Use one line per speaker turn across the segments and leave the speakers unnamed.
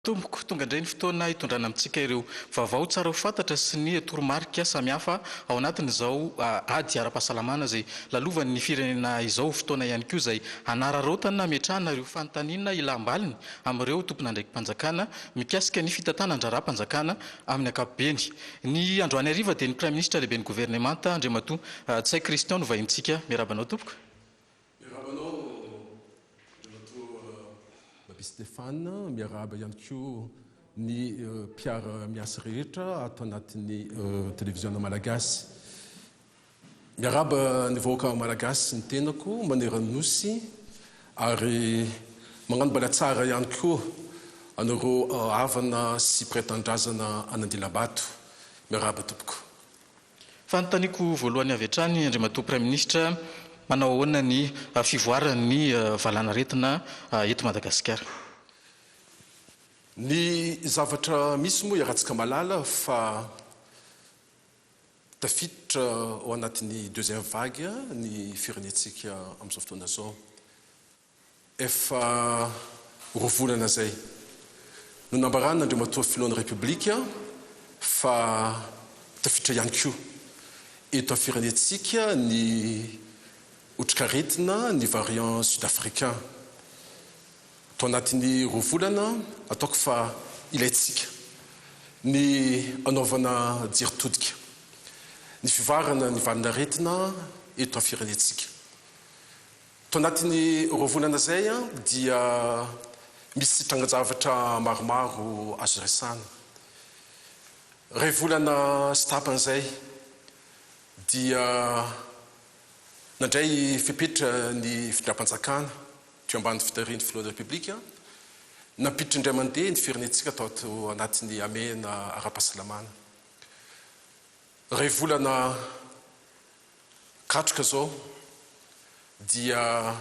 Tomboko tonga indray ny fotoana hitondrana amintsika ireo vaovao tsara ho fantatra sy ny toromarika samihafa ao anatin'izao ady ara-pahasalamana izay lalovan'ny firenena izao fotoana ihany koa izay anararaotana metrahana ireo fanontaniana ilam-baliny amin'ireo tompon'andraiki-panjakana mikasika ny fitantanana andraram-panjakana amin'ny ankapobeny. Ny androany hariva dia ny Prime Ministre lehiben'ny gouvernemanta Andriamatoa Tsay Christian no vahintsika. Miarabanao tompoko.
Stéphane, miaraba ihany koa ny mpiara miasa rehetra atao anatin'ny télévision malagasy. Miaraba ny vahoaka malagasy ny tenako maneran'nosy ary magnano bala tsara ihany koa anareo havana sy pretendrazana Anandilabato. Miaraba tompoko.
Fanontaniako voalohany avy hatrany Andriamatoa Prime Ministre, manao ahoana ny fivoaran'ny valanaretina eto Madagasikara?
Ny zavatra misy moa iarahantsika malala fa tafiditra ao anatin'ny deuxième vague ny firenentsika amin'izao fotoana izao. Efa roa volana zay no nambarana Andriamatoa filohan'ny Repoblika fa tafiditra ihany koa eto amin'ny firenentsika ny otrikaretina ny variant sud-africain. Tao anatin'ny roa volana ataoko fa ilaitsika ny anaovana jeritodika ny fivarana ny valinaretina eto amin'ny firenentsika. Tao anatin'ny roa volana zay dia misy trangan-javatra maromaro azo resana. Ray volana sy tapan'izay dia nandray fipetra ny fitondram-panjakana teo ambany fitarian'ny filohan'ny Repoblika, nampiditra indray mandeha ny firenentsika tao anatin'ny amena ara-pahasalamana. Ray volana katroka zao dia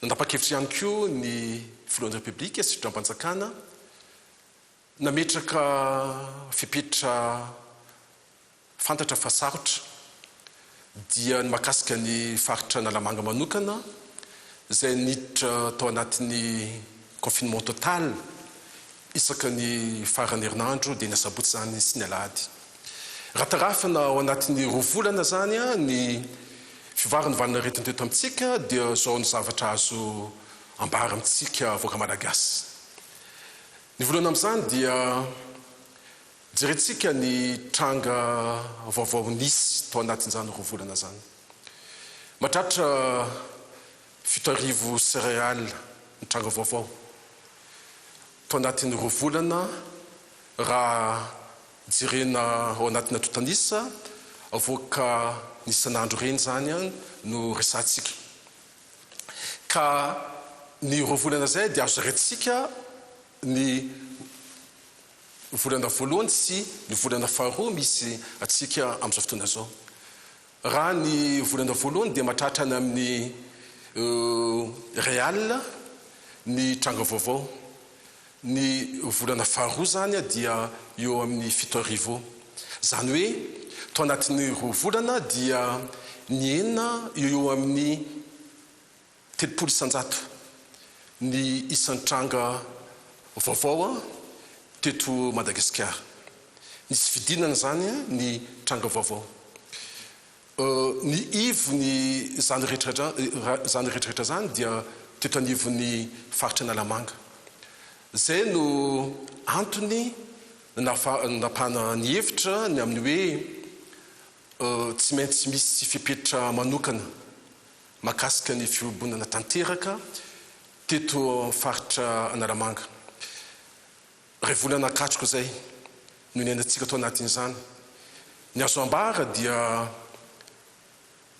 nanapa-kevitra ihany koa ny filohan'ny Repoblika sy fitondram-panjakana nametraka fipetra fantatra fa sarotra dia ny makasika ny faritra Nalamanga manokana izay niditra tao anatin'ny confinement total isaka ny farany herinandro dia ny asabotsy zany sy ny alahady. Ratarafana ao anatin'ny roa volana zany ny fivarany valinaretina teto amintsika dia zao ny zavatra azo ambara amintsika voaka malagasy. Ny voalohany amin'izany dia jerentsika ny tranga vaovao nisy tao anatin'izany roa volana zany. Mahatratra 7,000 céréales ny tranga vaovao. Tao anatin'ny roa volana raha jerena ao anatina totanisa avoaka ny isan'andro reny zany no resantsika. Ka ny roa volana zay dia azo rehatsika ny volana voalohany sy ny volana faharoa misy atsika amin'izao fotoana zao. Raha ny volana voalohany dia mahatratra any amin'ny réal ny tranga vaovao. Ny volana faharoa zany dia eo amin'ny 7,000. Zany hoe tao anatin'ny roa volana dia ny enina eo amin'ny 300,000 ny isan'ny tranga vaovao teto Madagasikara. Nisy fidinana zany ny tranga vaovao. Ny ivony zany rehetrarehetra zany dia teto anivony faritra Nalamanga. Zay no antony napahana ny hevitra ny amin'ny hoe tsy maintsy misy fipetra manokana makasika ny fiobonana tanteraka teto faritra Nalamanga. Ray volana katroka zay no nenantsika tao anatin'izany. Ny azo ambara dia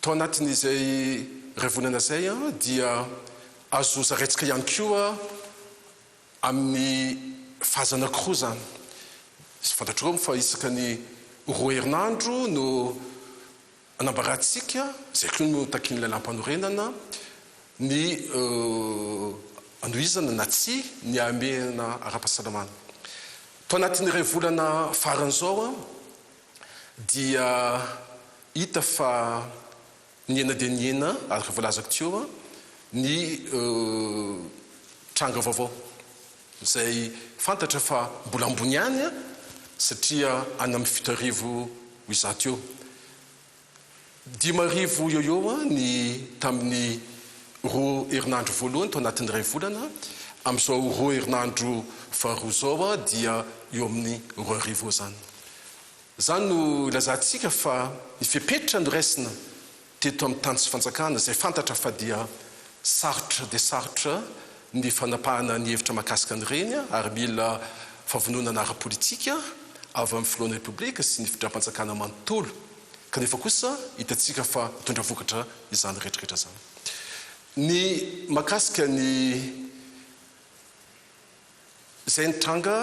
tao anatin'izay ray volana zay dia azo zaraitsika ihany koa amin'ny fazana anankiroa zany. Sy fantatrao fa isaka ny roa herinandro no anambaratsika zay koa no takin'ny lalam-panorenana ny anohizana na tsy ny amena ara-pahasalamana. Tao anatin'ny ray volana faran'izao dia hita fa ny ena dia ny ena araka voalazako teo ny tranga vaovao. izay fantatra fa mbola ambony ihany a satria any amin'ny 7 arivo izato eo 5 arivo eo a ny tamin'ny 2 herinandro voalohany to anatin'ny 2 volana amin'izao 2 herinandro faharoa zao a dia eo amin'ny 2 arivo zany zany no ilazantsika fa ny fipetratra no raisina teto amin'ny tany sy fanjakana izay fantatra fa dia sarotra dia sarotra ny fanapahana ny hevitra mahakasika an'ireny ary mila fahavononana ara-politika avy amin'ny filohan'ny repoblika sy ny fitram-panjakana manontolo kanefa kosa hitantsika fa mitondra vokatra izany rehetrarehetra zany ny mahakasika ny zay nitranga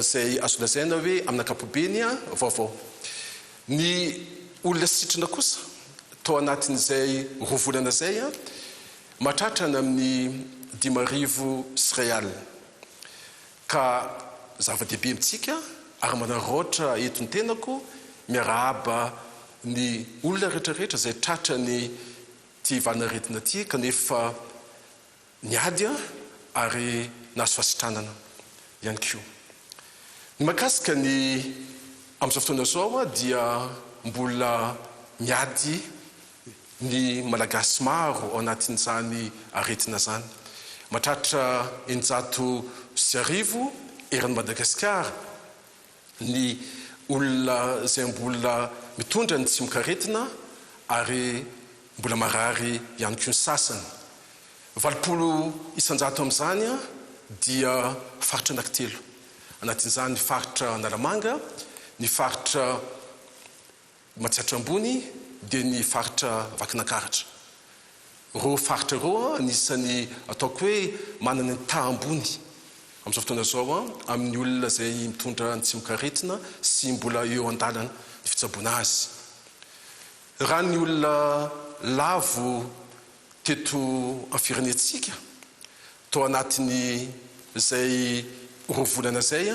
zay azo lazaina hoe amin'ny ankapobeny vaovao ny olona sitrana kosa tao anatin'izay 2 volana zay mahatratrana amin'ny 5 arivo sy iray alina ka zava-dehibe amintsika ary manaraotra eto ny tenako miarahaba ny olona rehetrarehetra zay tratra ny ty valinaretina ty kanefa niady ary nazo fasitranana ihany koa ny mahakasika ny amin'izao fotoana zao dia mbola miady ny malagasy maro ao anatin'izany aretina zany mahatratra 900 eran'ny Madagasikara ny olona zay mbola mitondra ny tsy mikaretina ary mbola marary ihany koa ny sasany 80 isanjato amin'izany dia faritra anankitelo anatin'izany ny faritra Analamanga ny faritra Matsiatra Ambony dia ny faritra Vakinankaratra ro faritra ro anisany ataoko hoe manana ny taha-ambony amin'izao fotoana zao amin'ny olona zay mitondra ny tsy mikaretina sy mbola eo an-dalana ny fitsaboana azy raha ny olona lavo teto amin'ny firenentsika tao anatiny zay 2 volana zay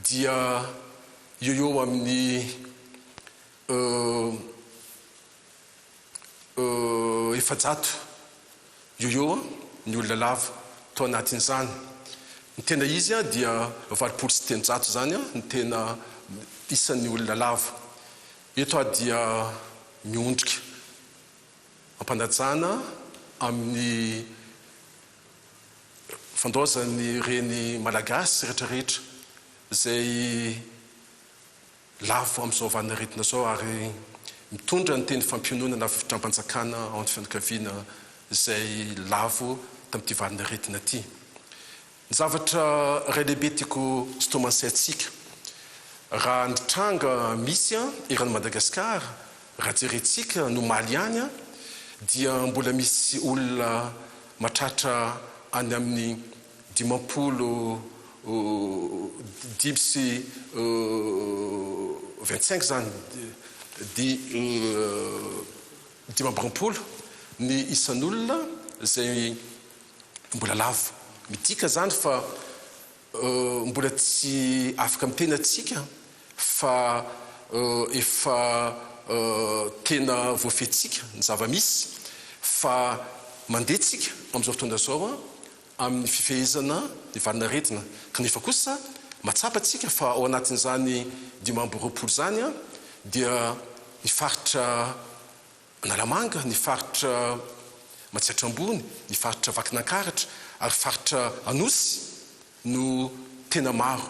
dia eo amin'ny 700 eo ny olona lavo tao anatin'izany ny tena izy dia 80 sy 800 zany ny tena isan'ny olona lavo eto dia miondrika ampanajana amin'ny fandaozany reny malagasy rehetrarehetra zay lavo amin'izao valinaretina zao ary mitondra ny teny fampiononana fitram-panjakana ao amin'ny fianakaviana zay lavo tamin'ity valinaretina ty ny zavatra ray lehibe tiako sy tomansaintsika raha nitranga misy eran'ny Madagasikara raha jerentsika no maly ihany dia mbola misy olona mahatratra any amin'ny 25 zany di 50 ny isan'olona zay mbola lavo midika zany fa mbola tsy afaka mitena atsika fa efa tena voafetsika ny zava-misy fa mandehtsika amin'izao fotoana zao amin'ny fifehezana ny valinaretina kanefa kosa matsapatsika fa ao anatin'izany 520 zany dia ny faritra Analamanga ny faritra Matsiatra Ambony ny faritra Vakinankaratra ary faritra Anosy no tena maro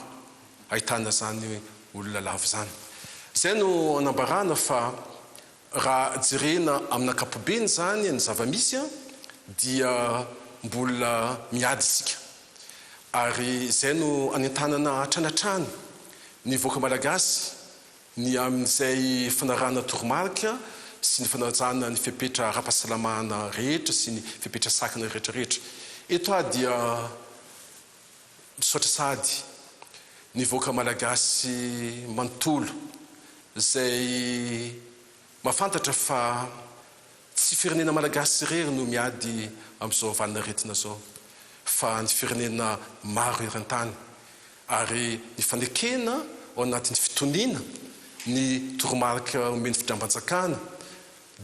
ahitana zany olona lavo zany zay no anambarana fa raha jerena amin'ny ankapobeny zany ny zava-misy dia mbola miady isika ary zay no anentanana atranatrany ny voaka malagasy ny amin'izay fanarana toromarika sy ny fanajana ny fipetra ara-pahasalamana rehetra sy ny fipetra sakana rehetrarehetra eto dia misaotra sady ny voaka malagasy manontolo zay mahafantatra fa tsy firenena malagasy rery no miady amin'izao valinaretina zao fa ny firenena maro eran-tany ary ny fanekena ao anatin'ny fitoniana ny toromarika omeny fitram-panjakana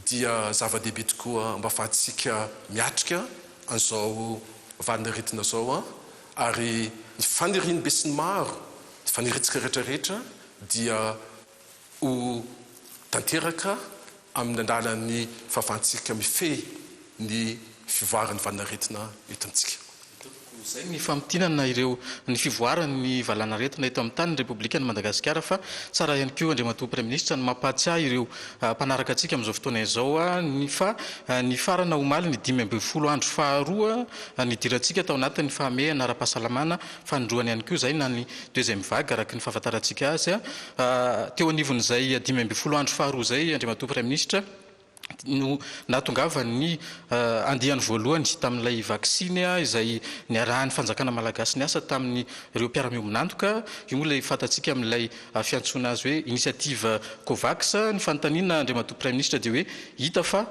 dia zava-dehibe tokoa mba ahafahantsika miatrika an'izao valinaretina zao ary ny faniriny be sy ny maro ny faniritsika rehetrarehetra dia ho tanteraka amin'ny andalan'ny fahafantsika mifehy ny fivoarany valanaretina eto amintsika.
Zay ny famtinana ireo ny fivoarany valana retina eto amin'ny tany Repoblikan'i Madagasikara fa tsara ihany koa Andriamatoa Praiministra ny mampatsiahy ireo mpanaraka antsika amin'izao fotoana izao ny farana omaly ny 15 andro faharoa nidirantsika tao anatin'ny fahamehana ara-pahasalamana fanindroany ihany koa zay na ny deuxième vague araky ny fahafantarantsika azy teo anivon'izay 15 andro faharoa zay Andriamatoa Praiministra no natongava ny andiany voalohany tamin'ilay vaksiny izay niarahan'ny fanjakana malagasy ny asa tamin'ny ireo mpiara-miombonantoka io moa ilay fantatsika amin'ilay fiantsoana azy hoe initiative COVAX ny fanontaniana Andriamatoa Praiministra dia hoe hita fa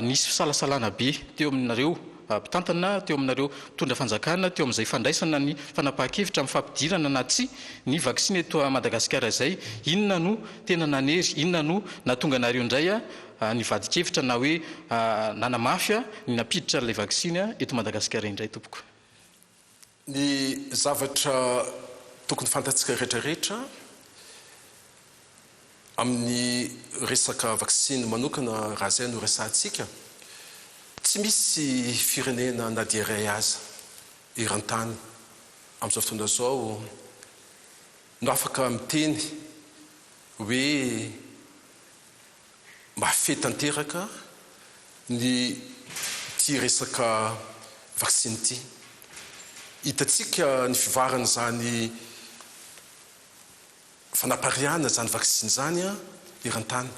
nisy fisalasalana be teo aminareo mpitantana teo aminareo mpitondra fanjakana teo amin'izay fandraisana ny fanapahan-kevitra amin'ny fampidirana na tsy ny vaksiny eto Madagasikara izay inona no tena nanery inona no natonga anareo indray ny vadikevitra na hoe nanamafy ny nampiditra ilay vaksiny eto Madagasikara indray tompoko.
Ny zavatra tokony fantatsika rehetrarehetra amin'ny resaka vaksiny manokana raha zay no resahantsika tsy misy firenena na dia iray aza eran-tany amin'izao fotoana zao no afaka miteny hoe mahafehy tanteraka ny ty resaka vaksiny ty. Hitatsika ny fivarana zany fanapariana zany vaksiny zany eran-tany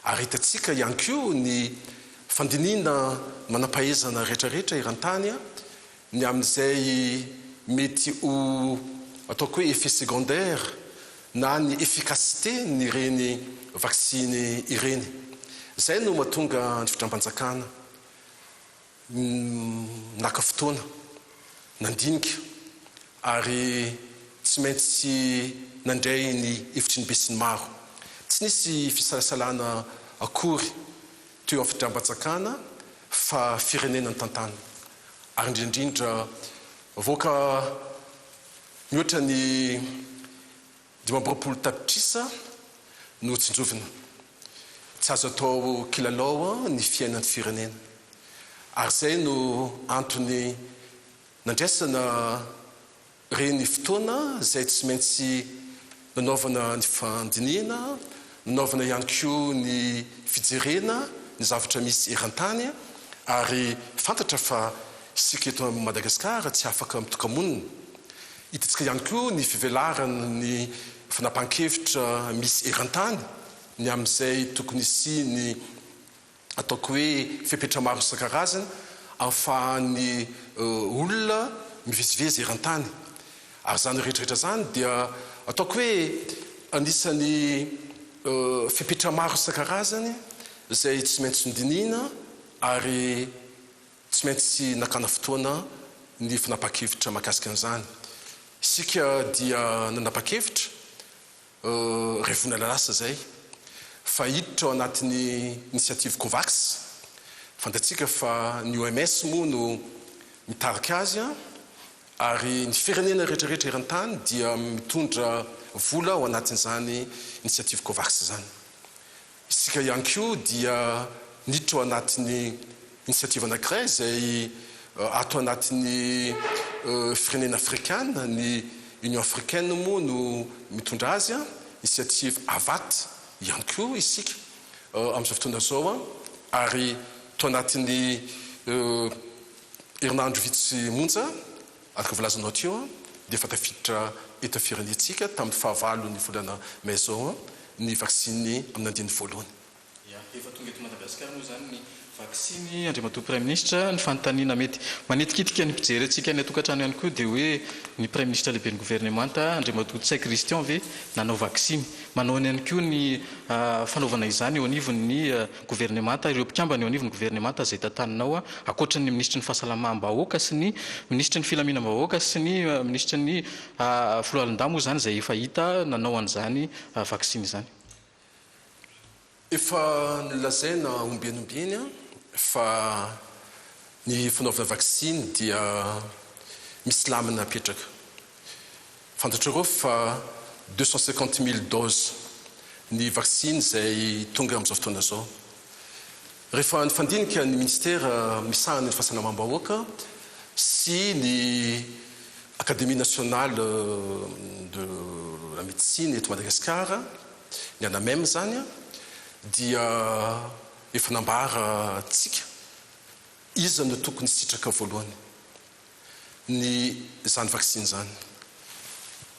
ary hitatsika ihany koa ny fandinina manam-pahaizana rehetrarehetra eran-tany ny amin'izay mety ho ataoko hoe effet secondaire na ny efficacité ny ireny vaksiny ireny. Zay no mahatonga ny fitram-panjakana naka fotoana nandinika ary tsy maintsy nandray ny hevitry ny be sy ny maro. Tsy nisy fisalasalana akory teo amin'ny fitram-panjakana fa firenena ny tantana ary indrindrindra voaka mihoatra ny 20 tapitrisa no tsinjovina tsy azo atao kilalao ny fiainan'ny firenena ary zay no antony nandraisana reny fotoana zay tsy maintsy nanaovana ny fandiniana nanaovana ihany koa ny fijerena ny zavatra misy eran-tany ary fantatra fa isika eto Madagasikara tsy afaka mitokamonina. Hitatsika ihany koa ny fivelarana ny fanapahan-kevitra misy eran-tany ny amin'izay tokony isy ataoko hoe fepetra maro isan-karazany ahafahan'ny olona mivezivezy eran-tany ary zany rehetrarehetra zany dia ataoko hoe anisan'ny fepetra maro isan-karazany zay tsy maintsy nodinina ary tsy maintsy nakana fotoana ny fanapahan-kevitra mahakasika an'izany. Isika dia nanapa-kevitra ray vonala lasa zay fa hiditra ao anatin'ny initiative COVAX. Fantatsika fa ny OMS moa no mitarika azy ary ny firenena rehetrarehetra eran-tany dia mitondra vola ao anatin'izany initiative COVAX zany. Isika ihany koa dia niditra ao anatin'ny initiative anankiray zay ato anatin'ny firenena afrikana ny Union africaine moa no mitondra azy initiative AVAT ihany koa isika amin'izao fotoana zao ary to anatin'ny herinandro vitsy monja araka volazanao teo dia efa tafiditra eto firenentsika tamin'ny fahavalo ny volana mai zao ny vaksiny amin'ny andiny voalohany.
Efa tonga eto Madagasikara moa zany ny vaksiny Andriamatoa Praiministra ny fanontaniana mety manetikitika ny mpijery antsika ny atokantrano ihany koa dia hoe ny Praiministra lehibe ny gouvernemanta Andriamatoa Tsay Christian ve nanao vaksiny manao ihany koa ny fanaovana izany eo anivon'ny gouvernemanta ireo mpikambana eo anivon'ny gouvernemanta zay tantaninao akoatran'ny ministra ny fahasalamam-bahoaka sy ny ministra ny filaminam-bahoaka sy ny ministra ny filohalon-dahy moa zany zay efa hita nanao an'izany vaksiny zany.
Efa nolazaina ombienombeny fa ny fanaovana vaksiny dia misy lamina apetraka fantatrareo fa 250 000 doses ny vaccine izay tonga amin'izao fotoana zao. Rehefa nifandinika ny ministera misahana ny fahasalamam-bahoaka sy ny Académie nationale de la médecine eto Madagasikara, ny ANAMEM zany, dia efa nambara tsika iza no tokony sitraka voalohany ny zany vaccine zany.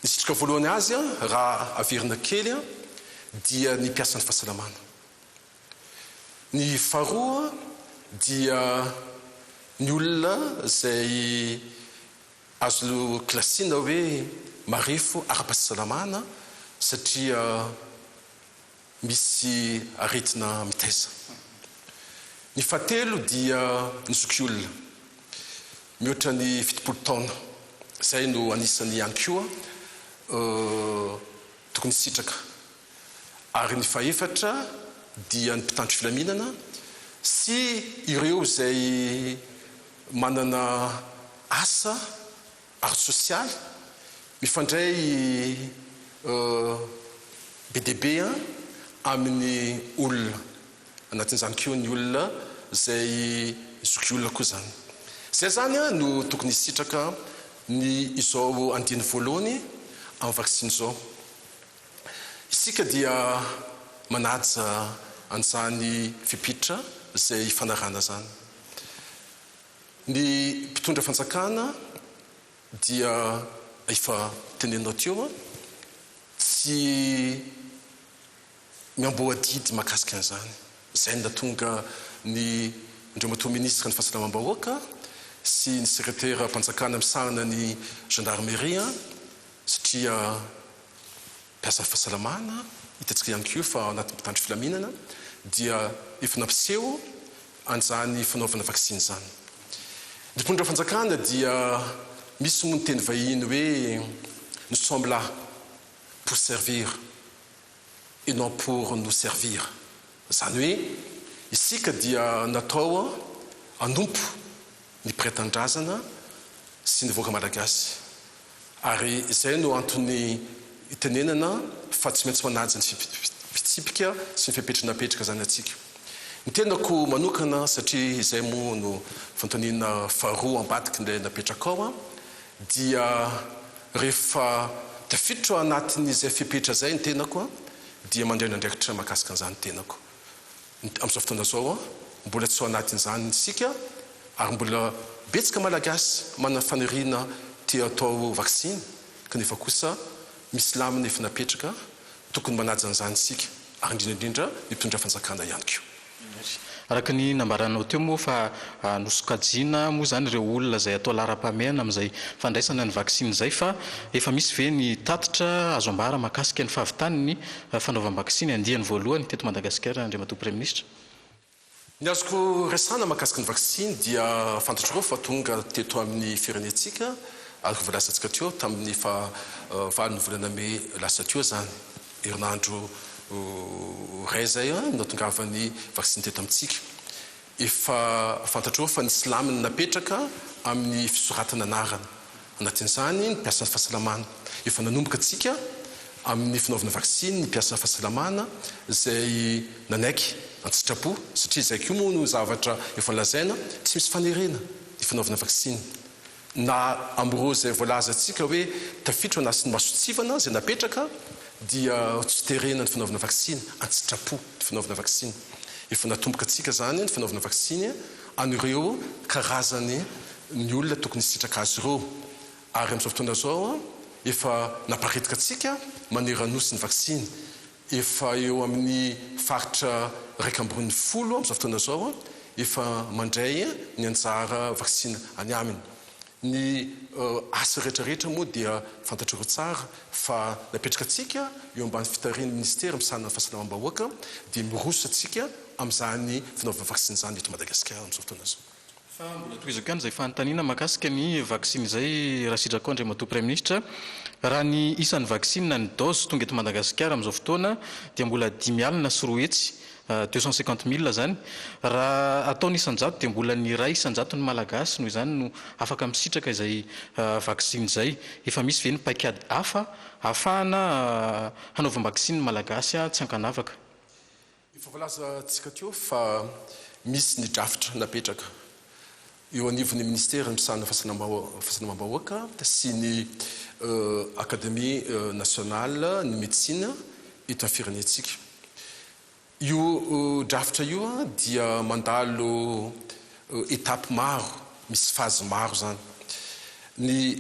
Ny sitraka voalohany azy raha averina kely dia ny mpiasan'ny fahasalamana. Ny faharoa dia ny olona izay azo klasina hoe marefo ara-pahasalamana satria misy aretina mitaiza. Ny fahatelo dia ny zokiolona mihoatra ny 70 taona, izay no anisany ihany koa tokony sitraka. Ary ny fahaefatra dia ny mpitandro filaminana sy ireo izay manana asa art social mifandray BDB amin'ny olona, anatin'izany koa ny olona izay zokiolona koa zany. Zay zany no tokony sitraka ny izao andiny voalohany amin'ny vaccine zao. Isika dia manaja an'izany fipitra izay fanarana zany. Ny mpitondra fanjakana dia efa tenenao teo tsy miamboadidy mahakasika an'izany. Izay natonga ny andriamatoa ministra ny fahasalamam-bahoaka sy ny sekretera mpanjakana misahana ny gendarmerie satria mpiasa fahasalamana hitantsika ihany koa fa anaty mpitandro filaminana dia efa nampiseho an'izany fanaovana vaccine zany. Ny mpitondra fanjakana dia misy moa ny teny vahiny hoe nous sommes là pour servir et non pour nous servir. Zany hoe isika dia natao anompo ny mpiray-tandrazana sy ny vahoaka malagasy. Ary izay no antony itenenana fa tsy maintsy manaja ny fitsipika sy ny fipetranapetraka zany atsika. Ny tenako manokana satria izay moa no fanontaniana faharoa ambadiky ilay napetraka ao dia rehefa tafiditra anatin'izay fipetra zay ny tenako dia mandray nandraikitra mahakasika an'izany tenako. Amin'izao fotoana zao mbola tsy ao anatin'izany isika ary mbola betsaka malagasy manana faniriana tia atao vaccine kanefa kosa misy lamina efa napetraka tokony manaja an'izany isika ary indrindraindrindra ny mpitondra fanjakana ihany koa.
Araka ny nambaranao teo moa fa nosokajina moa zany ireo olona izay atao lara-pahamehana amin'izay fandraisana ny vaccine izay fa efa misy ve ny tatitra azo ambara mahakasika ny fahavitany ny fanaovam-vaccine andiany voalohany teto Madagasikara andriamatoa Premier Ministre?
Ny azoko resana mahakasika ny vaccine dia fantatrareo fa tonga teto amin'ny firenentsika ary voalasantsika teo tamin'ny fa valiny volana May lasa teo zany herinandro ray zay natongavany vaccine teto amintsika. Efa fantatrareo fa nisy lamina napetraka amin'ny fisoratana anarana anatin'izany ny mpiasan'ny fahasalamana. Efa nanomboka atsika amin'ny fanaovana vaccine ny mpiasan'ny fahasalamana izay nanaiky antsitrapo satria izay koa moa no zavatra efa nolazaina tsy misy fanerena ny fanaovana vaccine. Na am'ireo izay voalaza atsika hoe tafiditra anasy ny masotsivana izay napetraka dia tsy terena ny fanaovana vaccine, antsitrapo ny fanaovana vaccine. Efa natomboka atsika zany ny fanaovana vaccine an'ireo karazany ny olona tokony sitraka azy ireo. Ary amin'izao fotoana zao efa naparitaka atsika maneran'osy ny vaccine. Efa eo amin'ny faritra raika ambin'ny folo amin'izao fotoana zao efa mandray ny anjara vaccine any aminy. Ny asa rehetrarehetra moa dia fantatrareo tsara fa napetraka atsika eo ambany fitarian'ny ministera misahana ny fahasalamam-bahoaka dia miroso atsika amin'izany fanaovana vaccine zany eto Madagasikara amin'izao fotoana zao.
Fa mbola tohizako ihany izay fanontaniana mahakasika ny vaccine izay raha sitraka andriamatoa Premier Ministre, raha ny isan'ny vaccine na ny dose tonga eto Madagasikara amin'izao fotoana dia mbola 5 alina sy 3 hetsy 250 000 zany raha ataony isanjato dia mbola ny ray isanjato ny malagasy noho izany no afaka misitraka izay vaksiny izay. Efa misy ve ny paikady hafa ahafahana hanaova vaksiny malagasy tsy ankanavaka.
Efa voalazantsika teo fa misy ny drafitra napetraka eo anivon'ny ministera misahana fahasalamam-bahoaka sy ny Académie nationale ny médecine eto amin'ny firenentsika. Io drafitra io dia mandalo étape maro, misy phase maro zany. Ny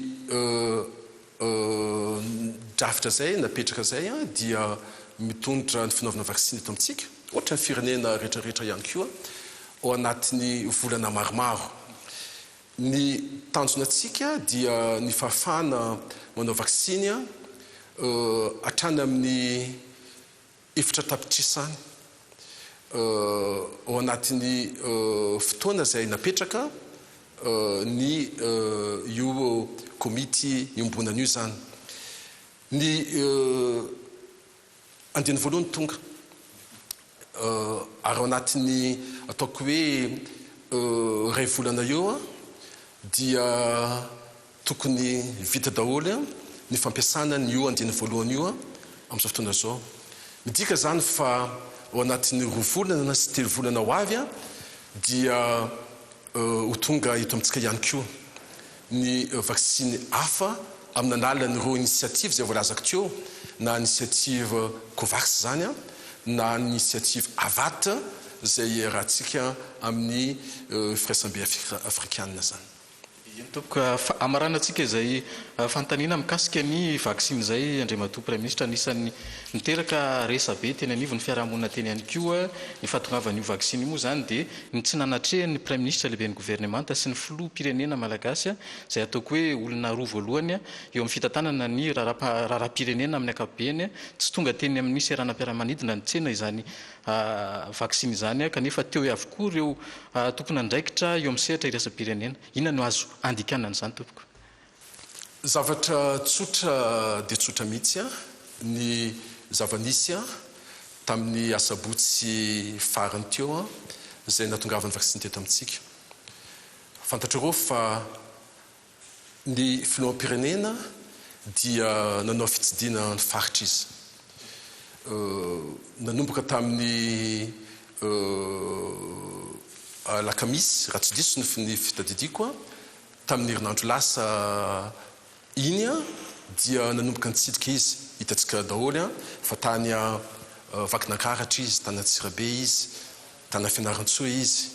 drafitra zay napetraka zay dia mitondra ny fanaovana vaksiny eto amintsika, ohatra ny firenena rehetrarehetra ihany koa ao anatin'ny volana maromaro. Ny tanjonantsika dia ny fahafahana manao vaksiny hatrany amin'ny efatra tapitrisany ao anatin'ny fotoana izay napetraka ny io komity iombonana io zany. Ny andiny voalohany tonga ary ao anatin'ny ataoko hoe ray volana eo dia tokony vita daholo ny fampiasana ny io andiny voalohany io amin'izao fotoana zao. Midika zany fa ao anatin'ny 2 volana na sy 3 volana ho avy dia ho tonga eto amintsika ihany koa ny vaksiny hafa amin'ny alalan'ireo initiative zay voalazako teo, na initiative COVAX zany na initiative AVAT zay rahantsika amin'ny firaisambe afrikanina zany.
Tompoko amarana antsika izay fanontaniana mikasika ny vaksiny izay Andriamatoa Prime Ministre anisan'ny miteraka resabe teny anivon'ny fiarahamonina teny ihany koa ny fahatongavan'io vaksiny moa zany dia ny tsy nanatrehan'ny Prime Ministre lehiben'ny gouvernemanta sy ny filoha-pirenena malagasy izay ataoko hoe olona roa voalohany eo amin'ny fitantanana ny raharaham-pirenena amin'ny ankapobeny tsy tonga teny amin'ny seranam-piaramanidina ny tsena izany vaksiny izany kanefa teo avokoa ireo tompona andraikitra eo amin'ny sehatra iraisam-pirenena. Inona no azo andikanana izany tompoko?
Zavatra tsotra dia tsotra mihitsy ny zavanisy tamin'ny asabotsy farany teo izay nahatongavan'ny vaksiny teto amintsika. Fantatrareo fa ny filoham-pirenena dia nanao fitsidiana ny faritra izy. Nanomboka tamin'ny alakamisy raha tsy diso ny fitadidiako tamin'ny herinandro lasa iny dia nanomboka nitsidika izy hitantsika daholo fa tany Vakinankaratra izy, tany Antsirabe izy, tany Fianarantsoa izy.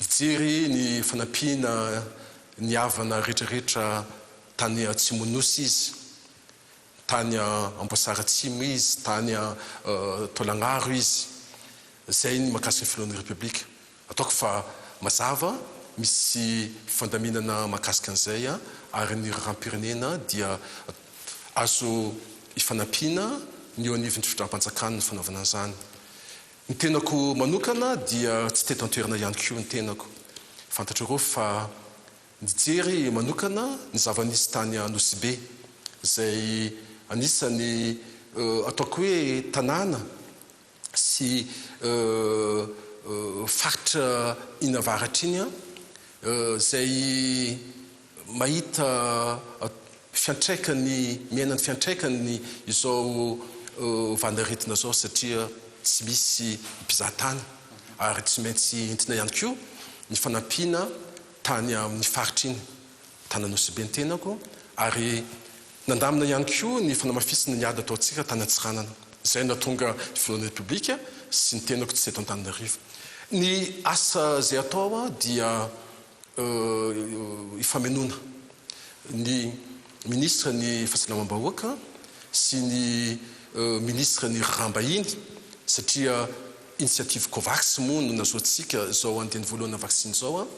Nijery ny fanampiana ny havana rehetrarehetra tany Tsimonosy izy, tany Amboasara Atsimo izy, tany Taolagnaro izy. Zay ny mahakasika ny filohan'ny Repoblika. Ataoko fa mazava misy fandaminana mahakasika an'izay ary ny raharaham-pirenena dia azo ifanampiana ny eo anivon'ny fitondram-panjakana ny fanaovana an'izany. Ny tenako manokana dia tsy teto an-toerana ihany koa ny tenako. Fantatrareo fa nijery manokana ny zava-nisy tany Nosy-be izay anisany ataoko hoe tanàna sy faritra inavaratra iny izay mahita fiantraikany miainany fiantraikany izao vandaretina zao satria tsy misy mpizahatany ary tsy maintsy entina ihany koa ny fanampiana tany amin'ny faritra iny tany Nosy-be ny tenako ary nandamina ihany koa ny fanamafisina ny ady ataontsika tany Antsiranana. Izay nahatonga filohan'ny Repoblika sy ny tenako tsy eto Antananarivo. Ny asa zay atao dia ifamenona ny ministre ny fahasalamam-bahoaka sy ny ministre ny rambahiny satria initiative COVAX moa no nazoantsika zao andeny voalohana vaksiny zao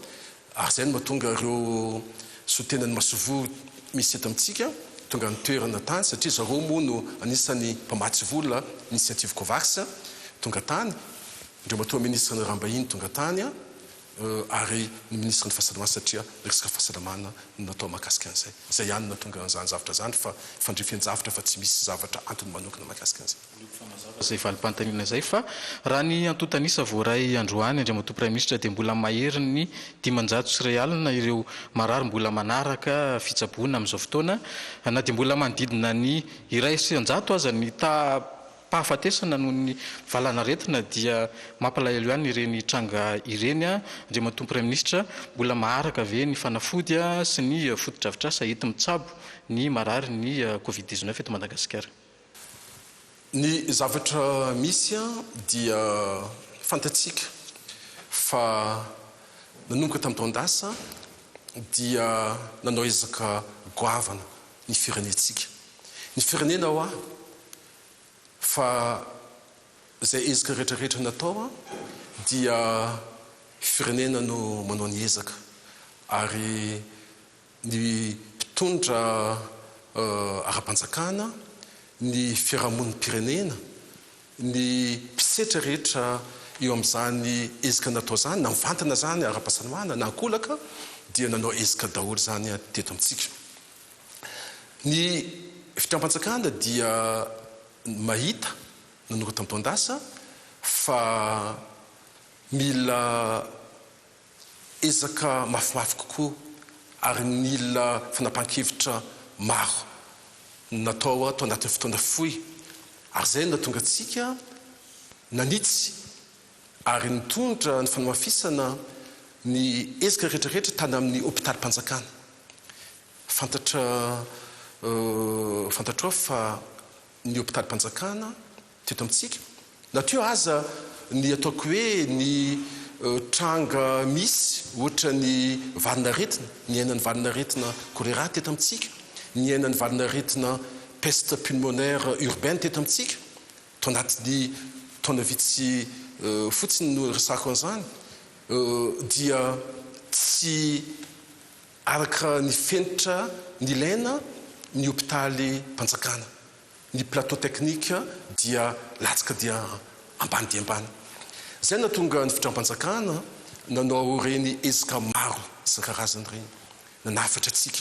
ary zay no mahatonga ireo sotenany masovo misy eto amintsika tonga ny toerana tany satria zareo moa no anisany mpamatsy vola initiative COVAX tonga tany, Andriamatoa ministre ny rambahiny tonga tany ary ny ministre ny fahasalamana satria resaka fahasalamana natao mahakasika an'izay zay ihany natonga an'izany zavatra zany fa fandrefenjavatra fa tsy misy zavatra antony manokana mahakasika an'izay
zay valim-panontaniana zay fa raha ny antotanisa voaray androany andriamatoa prime ministre dia mbola mahery ny 500 sy iray alina ireo marary mbola manaraka fitsaboana amin'izao fotoana na dia mbola manodidina ny iray sy 100 aza ny pahafatesana noho ny valanaretina dia mampalahelo ihany ireny tranga ireny andriamatoa prime ministre mbola maharaka ve ny fanafody sy ny fotodrafitrasa ety mitsabo ny marary ny covid-19 eto Madagasikara.
Ny zavatra misy dia fantatsika fa nanomboka tamin'ny taondasa dia nanao ezaka goavana ny firenentsika. Ny firenena hoa fa zay ezaka rehetrarehetra natao dia firenena no manao ny ezaka ary ny mpitondra ara-panjakana ny fiarahamoniny pirenena ny mpisetra rehetra eo amin'izany ezaka natao zany na mivantana zany ara-pahasalamana na ankolaka dia nanao ezaka daholo zany teto amintsika. Ny fitram-panjakana dia mahita nanomboka tamin'ny taondasa fa mila ezaka mafimafy kokoa ary mila fanapahan-kevitra maro natao atao anatin'ny fotoana fohy ary zay natonga antsika nanitsy ary nitondra ny fanamafisana ny ezaka rehetrarehetra tany amin'ny hôpitalim-panjakana. Fantatrao fa ny hôpitalim-panjakana teto amintsika natio aza ny ataoko hoe ny tranga misy ohatra ny valina retina ny ainan'ny valina retina choléra teto amintsika ny ainan'ny valina retina peste pulmonaire urbaine teto amintsika to anatin'ny taona vitsy fotsiny no resako an'izany dia tsy araka ny fenitra ny ilaina ny hôpitaly mpanjakana. Ny plateau technique dia latsaka dia ambany dia ambany. Zay natonga ny fitram-panjakana nanao reny ezaka maro isan-karazany reny nanafatra atsika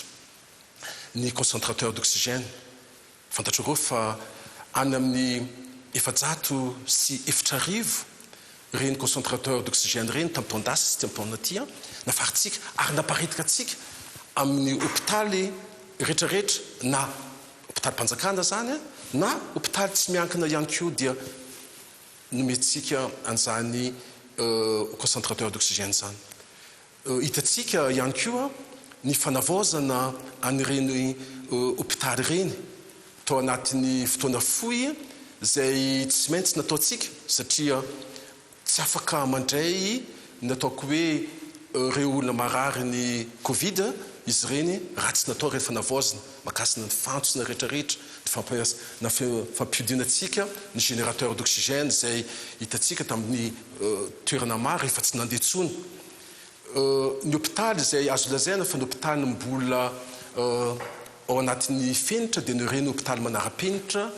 ny concentrateur d'oxygène fantatrareo fa any amin'ny 730 reny concentrateur d'oxygène reny tamin'ny taondasa sy tamin'ny taona aty nafaritsika ary naparitaka atsika amin'ny hôpitaly rehetrarehetra na hôpitaly-panjakana zany na hôpitaly tsy miankina ihany koa dia nometsika an'izany concentrateur d'oxygène zany. Hitatsika ihany koa ny fanavaozana an'ireny hôpitaly reny tao anatin'ny fotoana fohy zay tsy maintsy nataotsika satria tsy afaka mandray nataoko hoe reo olona marary ny covid izy reny raha tsy natao reny fanavaozana makasina ny fantsona rehetrarehetra na fampiodinatsika ny générateur d'oxygène zay hitatsika tamin'ny toerana maro efa tsy nandetsony. Ny hôpitaly zay azo lazaina fa ny hôpitaly mbola ao anatin'ny fenitra dia ny reny hôpitaly manara-penitra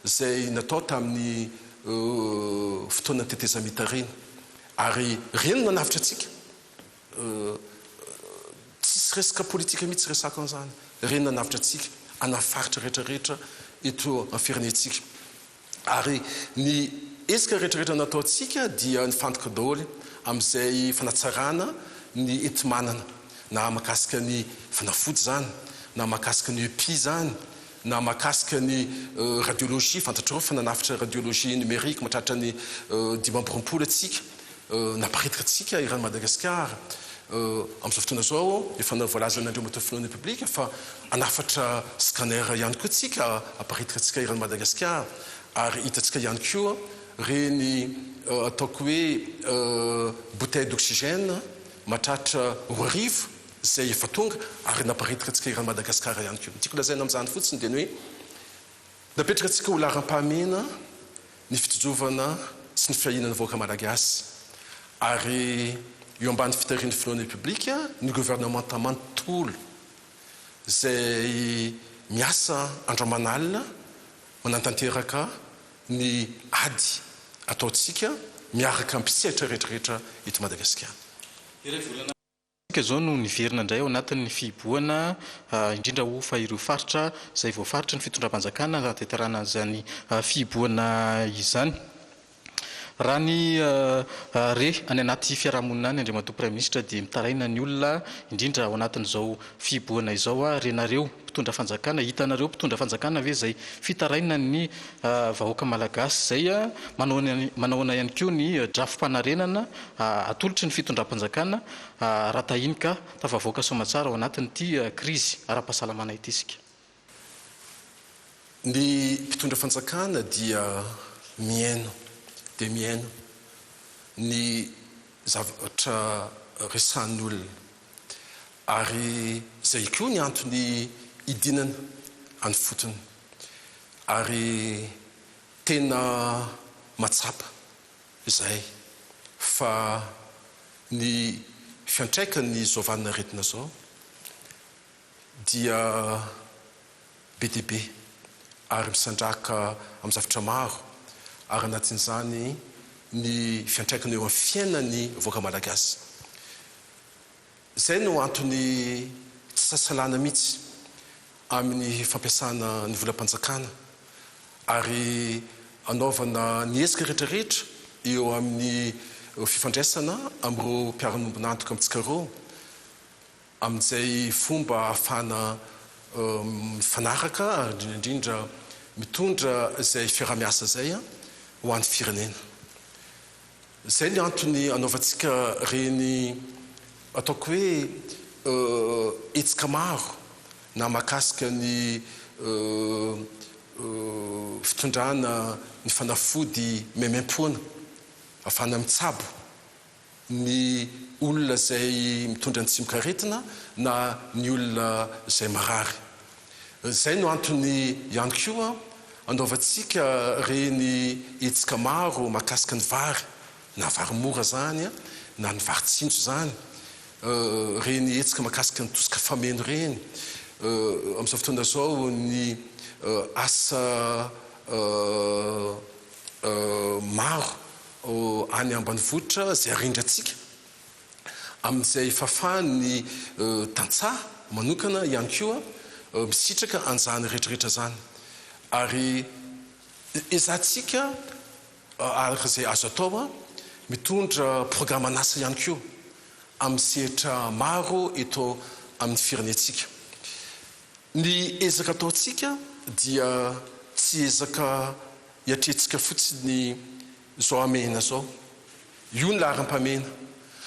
zay natao tamin'ny fotoana tetezamita reny ary reny nanavitra atsika tsisy resaka politika mihitsy resaka an'izany reny nanavitra atsika anafaritra rehetrarehetra eto amin'ny firenentsika ary ny ezaka rehetrarehetra nataotsika dia nifantoka daholo amin'izay fanatsarana ny enti-manana na mahakasika ny fanafody zany na mahakasika ny EPI zany na mahakasika ny radiologie fantatrareo fa nanafitra radiologie numérique mahatratra ny 5 atsika naparitaka atsika irany Madagasikara amin'izao fotoana zao efa voalaza n'andriamatoa filohan'ny publique fa anafatra scanner ihany koa tsika aparitaka atsika irany Madagasikara ary hitatsika ihany koa reny ataoko hoe bouteille d'oxygène mahatratra 2 zay efa tonga ary naparitaka atsika irany Madagasikara ihany koa. Tiako lazaina amin'izany fotsiny dia ny hoe napetraka atsika ho laram-pahamena ny fitjovana sy ny fiahinan'ny vahoaka malagasy ary eo ambany fitarian'ny filohan'ny republika ny gouvernement manontolo zay miasa andromanalina manantanteraka ny ady ataotsika miaraka mpisehatra rehetrarehetra eto Madagasikara.
zao no niverina indray ao anatin'ny fiboana indrindra ho fa ireo faritra izay voafaritra ny fitondram-panjakana nahateterana an'izany fiboana izany. Raha ny re any anaty fiarahamonina any Andriamatoa Prime Ministre dia mitaraina ny olona indrindra ao anatin'izao fiboana izao renareo mpitondra fanjakana, hitanareo mpitondra fanjakana ve izay fitaraina ny vahoaka malagasy izay manahoana ihany koa ny drafim-panarenana atolotry ny fitondram-panjakana raha tahiny ka tafavoaka soamatsara ao anatin'ity krizy ara-pahasalamana ity isika.
Ny mpitondra fanjakana dia miaino dia miaino ny zavatra resan'olona ary izay koa ny antony idinana any fotony ary tena matsapa izay fa ny fiantraikany zovanina retina zao dia be dia be ary misandraka amin'ny zavatra maro ary anatin'izany ny fiantraikany eo amin'ny fiainany voaka malagasy. Izay no antony tsy sasalana mihitsy amin'ny fampiasana ny volam-panjakana ary anaovana ny ezika rehetrarehetra eo amin'ny fifandraisana amin'ireo mpiara-miombonantoka amintsika ireo amin'izay fomba ahafana mifanaraka ary indrindra mitondra izay fiarah-miasa izay ho an'ny firenena. Izay ny antony anaovantsika reny ataoko hoe hetsika maro na mahakasika ny fitondrana ny fanafody memem-poana ahafana mitsabo ny olona izay mitondra ny tsimikaretina na ny olona izay marary. Izay no antony ihany koa anaovantsika reny hetsika maro mahakasika ny vary na vary mora zany na ny vary tsinjo zany reny hetsika mahakasika ny tosika fameno reny amin'izao fotoana zao ny asa maro any ambanivohitra izay arindrantsika amin'izay fafany tantsaha manokana ihany koa misitraka an'izany rehetrarehetra zany ary ezatsika araka izay azo atao mitondra programme an'asa ihany koa amin'ny sehatra maro eto amin'ny firenentsika. Ny ezaka ataontsika dia tsy ezaka hiatretsika fotsiny zao amena zao, io ny laharam-pamena,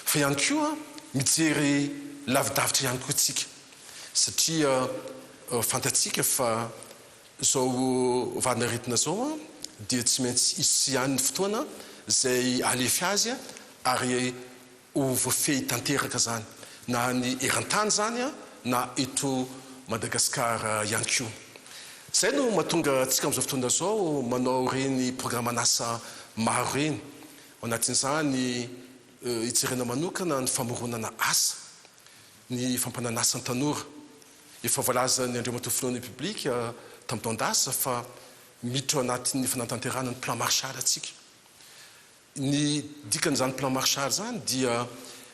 fa ihany koa mijery lavidavitra ihany koa tsika satria fantatsika fa zao vadinaretina zao dia tsy maintsy isy ihany ny fotoana izay alefy azy ary ho voafehy tanteraka zany na ny eran-tany zany na eto Madagasikara ihany koa. Izay no mahatonga antsika amin'izao fotoana zao manao reny programme an'asa maro reny ao anatin'izany hijerena manokana ny famoronana asa, ny fampananasa ny tanora. Efa voalazan'ny Andriamatoa Filoha Republika tamin'ny taondasa fa miditra ao anatin'ny fanatanterahana ny plan Marshall atsika. Ny dikan'izany plan Marshall zany dia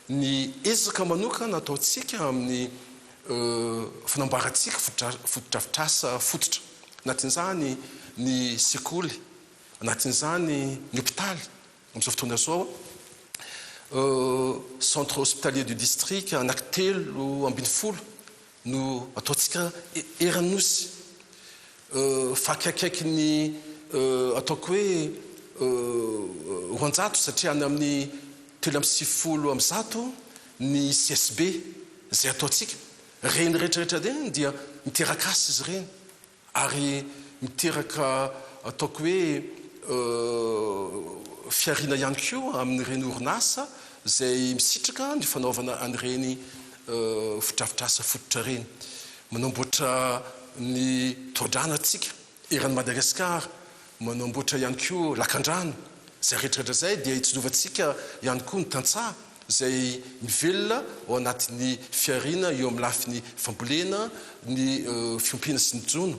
ny ezaka manokana ataontsika amin'ny fanamboarantsika fotodrafitrasa fototra. Anatin'izany ny sekoly, anatin'izany ny hôpitaly amin'izao fotoana zao centre hospitalier du district anankitelo ambin'ny folo no ataontsika eranosy fa akaikaiky ny ataoko hoe roanjato satria any amin'ny telo amby sivifolo amby zato ny CSB izay ataontsika reny rehetrarehetra reny dia miteraka asa izy reny ary miteraka ataoko hoe fiarina ihany koa amin'ny reny orinasa izay misitraka ny fanaovana an'ireny fotodrafitrasa fototra reny, manamboatra ny tao-drano atsika eran'ny Madagasikara, manamboatra ihany koa lakan-drano, izay rehetrarehetra izay dia hitsilovantsika ihany koa ny tantsaha izay mivelona ao anatin'ny fiarina eo amin'ny lafin'ny fambolena, ny fiompiana sy ny jono.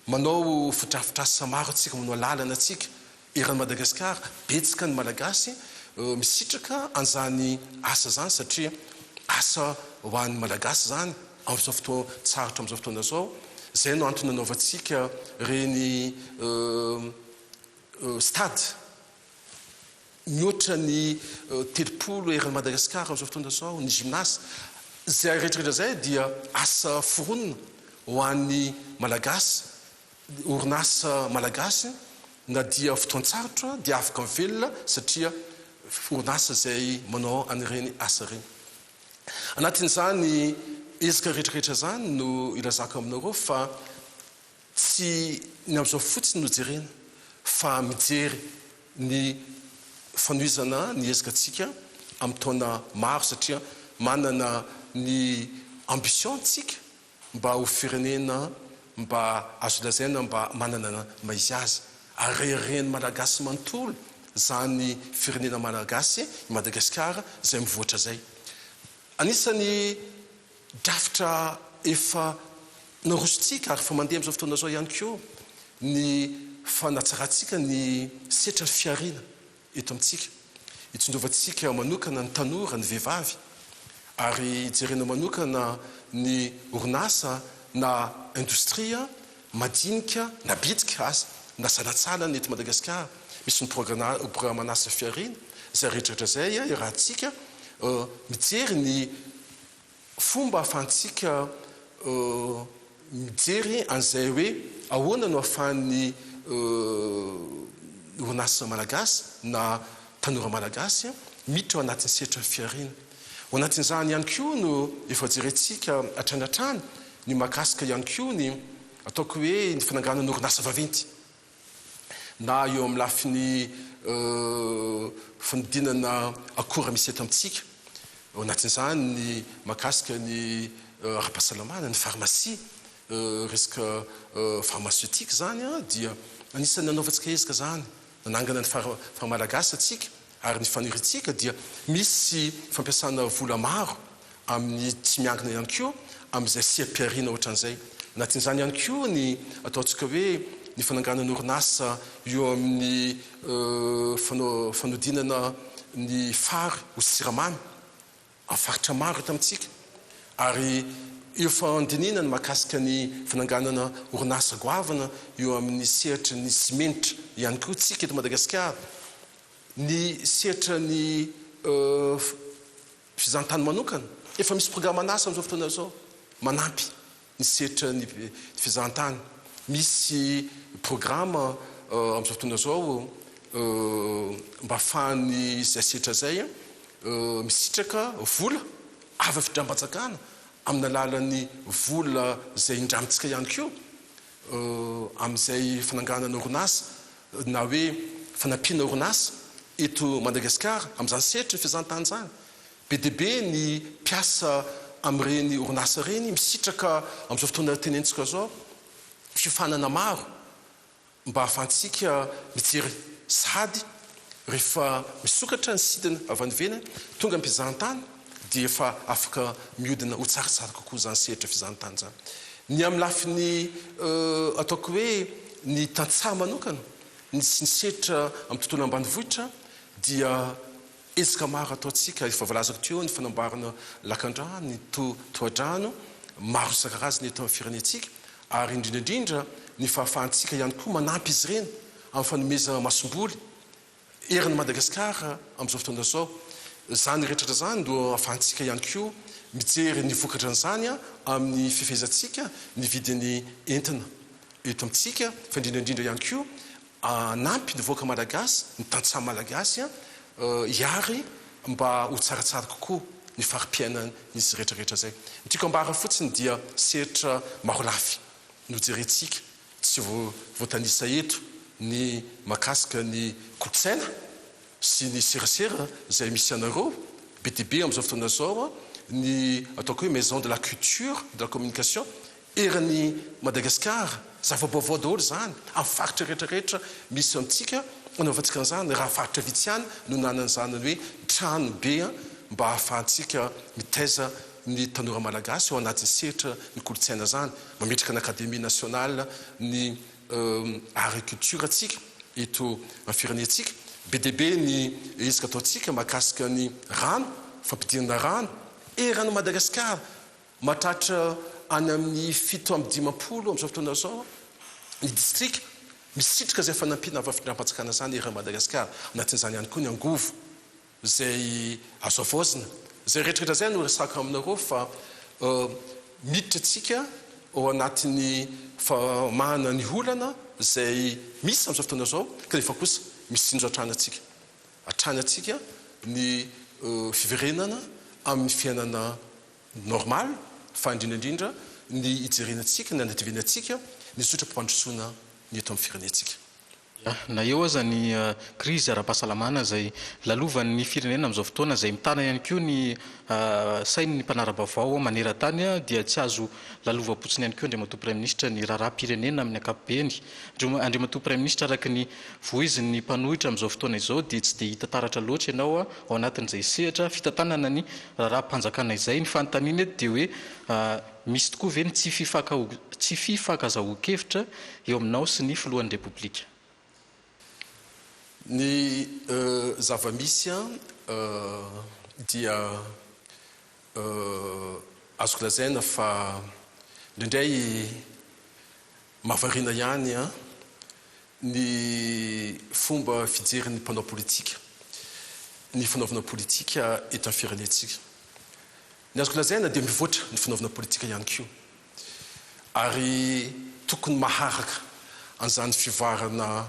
Manao fotodrafitrasa maro atsika, manao lalana atsika eran'ny Madagasikara, betsaka ny malagasy misitraka an'izany asa zany satria asa ho an'ny malagasy zany amin'izao fotoa tsarotra amin'izao fotoana zao zay no antony nanaovantsika reny stady mihoatra ny telopolo eran'ny Madagasikara amin'izao fotoana zao ny gymnase zay rehetrarehetra zay dia asa foronina ho an'ny malagasy orinasa malagasy na dia fotoan-tsarotra dia afaka mivelona satria orinasa zay manao an'ireny asa reny anatin'izany ezaka rehetrarehetra zany no ilazako aminareo fa tsy ny amin'izao fotsiny no jerena fa mijery ny fanoizana ny ezakatsika amin'ny taona maro satria manana ny ambitiontsika mba ho firenena mba azo lazaina mba manana maizy azy ary reny malagasy manontolo zany firenena malagasy Madagasikara zay mivoatra zay anisany drafitra efa narositsika ary fa mandeha amin'izao fotoana zao ihany koa ny fanatsaratsika ny setra ny fiarina eto amintsika itsondrovantsika manokana ny tanora ny vehivavy ary jerena manokana ny orinasa na indostria madinika na bitika aza na sanatsalana eto Madagasikara misy ny programanasa fiarina zay rehetrarehetra zay rahantsika mijery ny fomba ahafahantsika mijery an'izay hoe ahoana no ahafahan'ny orinasa malagasy na tanora malagasy miditra ao anatin'ny setra fiarina ao anatin'izany ihany koa no efa jerentsika atranatrany ny mahakasika ihany koa ny ataoko hoe ny fananganana orinasa vaventy na eo amin'ny lafiny fanodinana akora misy eto amintsika ao anatin'izany ny mahakasika ny ara-pahasalamana ny pharmacie resaka pharmaceutique zany dia anisan'ny nanaovantsika ezaka zany nanangana ny fahamalagasy atsika ary ny faniritsika dia misy fampiasana vola maro amin'ny tsy miangina ihany koa amin'izay siam-piarina ohatran'izay anatin'izany ihany koa ny ataontsika hoe ny fananganana orinasa eo amin'ny fanodinana ny fary ho siramamy amin'ny faritra maro eto amintsika ary efa andinina ny mahakasika ny fananganana orinasa goavana eo amin'ny sehatra ny simenitra ihany koa tsika eto Madagasikara ny sehatra ny fizahantany manokana efa misy programanasa amin'izao fotoana zao manampy ny sehatra ny fizahantany misy programa amin'izao fotoana zao mba ahafahany zay sehatra zay misitraka vola avy fidram-panjakana amin'ny alalan'ny vola zay indramitsika ihany koa amin'izay fananganana orinasa na hoe fanampiana orinasa eto Madagasikara amin'izany sehatra ny fizahantany zany be dia be ny mpiasa amin'ireny orinasa reny misitraka amin'izao fotoana tenentsika zao fifanana maro mba ahafahantsika mijery sady rehefa misokatra ny sidina avy any ivelany tonga ny mpizahantany dia efa afaka miodina ho tsaratsara kokoa zany sehatra fizahantany zany ny amin'ny lafiny ataoko hoe ny tantsaha manokana ny sy ny sehatra amin'ny tontolo ambanivohitra dia ezaka maro ataontsika efa voalazako teo ny fanamboarana lakan-drano ny tohadrano maro isan-karazany eto amin'ny firenentsika ary indrindraindrindra ny fahafahantsika ihany koa manampy izy ireny amin'ny fanomezana masomboly erin'ny Madagasikara amin'izao fotoana zao zany rehetratra zany no ahafahantsika ihany koa mijery ny vokatra an'izany amin'ny fifehezantsika ny vidin'ny entina eto amintsika fa indrindraindrindra ihany koa anampy ny voaka malagasy ny tantsaha malagasy hiary mba ho tsaratsara kokoa ny fari-piainan'izy rehetrarehetra zay nytiako ambara fotsiny dia sehatra maro lafy no jerentsika tsy voatanisa eto ny mahakasika ny kolotsaina sy ny serasera zay misy anareo be dia be amin'izao fotoana zao ny ataoko hoe maison de la culture de la communication eran'ny Madagasikara zava-baovao daholo zany amin'ny faritra rehetrarehetra misy amintsika anaovantsika an'izany raha faritra vitsiany no nanan'izany hoe trano be mba ahafahantsika mitaiza ny tanora malagasy ao anatin'ny sehatra ny kolotsaina zany mametraka ny académie nationale ny agriculture atsika eto amin'ny firenentsika be deabe ny izaka ataontsika mahakasika ny rano fampidirana rano rano Madagasikara mahatratra any amin'ny 7-10 am'izao fotoana zao ny distrika misitrika zay fanampiana avy-firam-panjakana zany ery Madagasikara anatin'izany ihany koa ny angovo zay azo avozina zay rehetrarehetra zay no resaka aminareo fa miditra atsika ao anatin'ny famahana ny olana zay misy am'izao fotoana zao kanefa kosa misy sinjo atrany atsika ny fiverenana amin'ny fiainana normal fa indrindraindrindra ny ijerenatsika ny anativenatsika ny sotra-mpandrosoana ny eto amin'ny firenetsika
na eo aza ny krizy ara-pahasalamana zay lalovan'ny firenena am'izao fotoana zay mitana ihany koa ny sainy ny mpanarabavao maneran-tany dia tsy azo lalovam-potsiny ihany koa andriamatoa Prime Ministre ny raharaham-pirenena amin'ny ankapobeny andriamatoa Prime Ministre araky ny voizin'ny mpanohitra am'izao fotoana izao dia tsy dia hita taratra loatra ianao ao anatin'izay sehatra fitantanana ny raharaham-panjakana izay ny fanontaniana eto dia hoe misy tokoa ve ny tsy fifankazahoan-kevitra eo aminao sy ny filohan'ny repoblika.
Ny zava-misy dia azoko lazaina fa indraindray mahavariana ihany ny fomba fijeriny mpanao politika ny fanaovana politika eto amin'ny firenetsika. Ny azoko lazaina dia mivoatra ny fanaovana politika ihany koa ary tokony maharaka an'izany fivoarana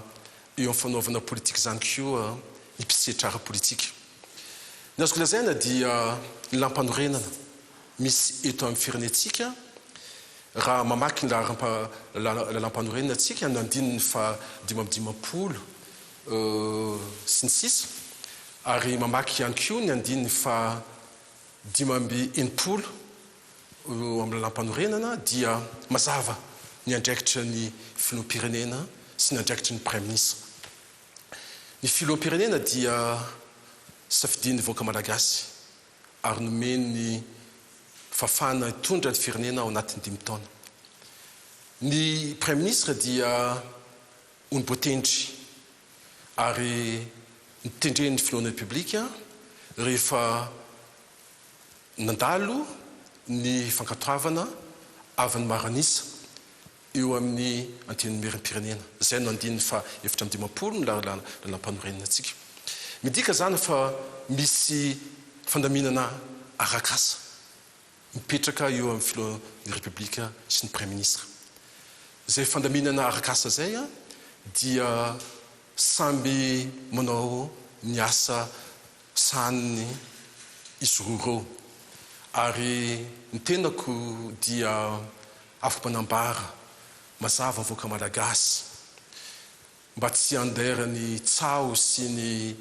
eo amin'ny fanaovana politika zany koa ny mpisetra ara-politika. Ny azoko lazaina dia ny lampanorenana misy eto amin'ny firenetsika raha mamaky ny lampanorenana atsika ny andininy fa 5 sy ny sisa ary mamaky ihany koa ny andininy fa 5 amin'ny lampanorenana dia mazava ny andraikitra ny filoham-pirenena sy ny andraikitra ny Prime Ministre. Ny filoham-pirenena dia safidian'ny vahoaka malagasy ary nomeny fafana hitondra ny firenena ao anatin'ny 5 taona. Ny Prime Ministre dia onim-boatendry ary nitendren'ny filohan'ny repoblika rehefa nandalo ny fankatoavana avy ny maranisa eo amin'ny antenimerin'ny-pirenena zay no andininy fa 7-10 ny lalam-panorenana atsika. Midika zany fa misy fandaminana arakasa mipetraka eo amin'ny filohan'ny repoblika sy ny Prime Ministre. Zay fandaminana arakasa zay dia samby manao ny asa saniny izy roa ary ny tenako dia afam-panambara mazava vahoaka malagasy mba tsy andera ny tsao sy ny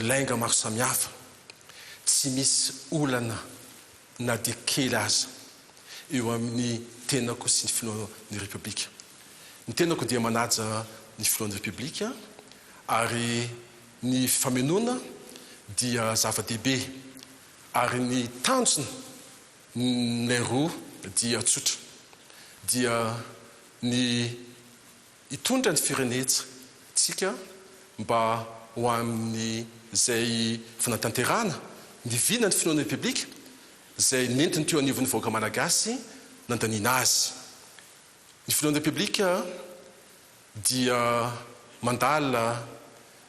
lainga maro samihafa tsy misy olana na dia kely aza eo amin'ny tenako sy ny filohan'ny repoblika. Ny tenako dia manaja ny filohan'ny repoblika ary ny famenona dia zava-dehibe ary ny tanjona ny roa dia tsotra dia ny hitondra ny firenetsika mba ho amin'ny zay fanatanterana ny vina ny filohan'ny repoblika zay nentiny teo anivon'ny vahoaka malagasy nandaniana azy. Ny filohan'ny repoblika dia mandala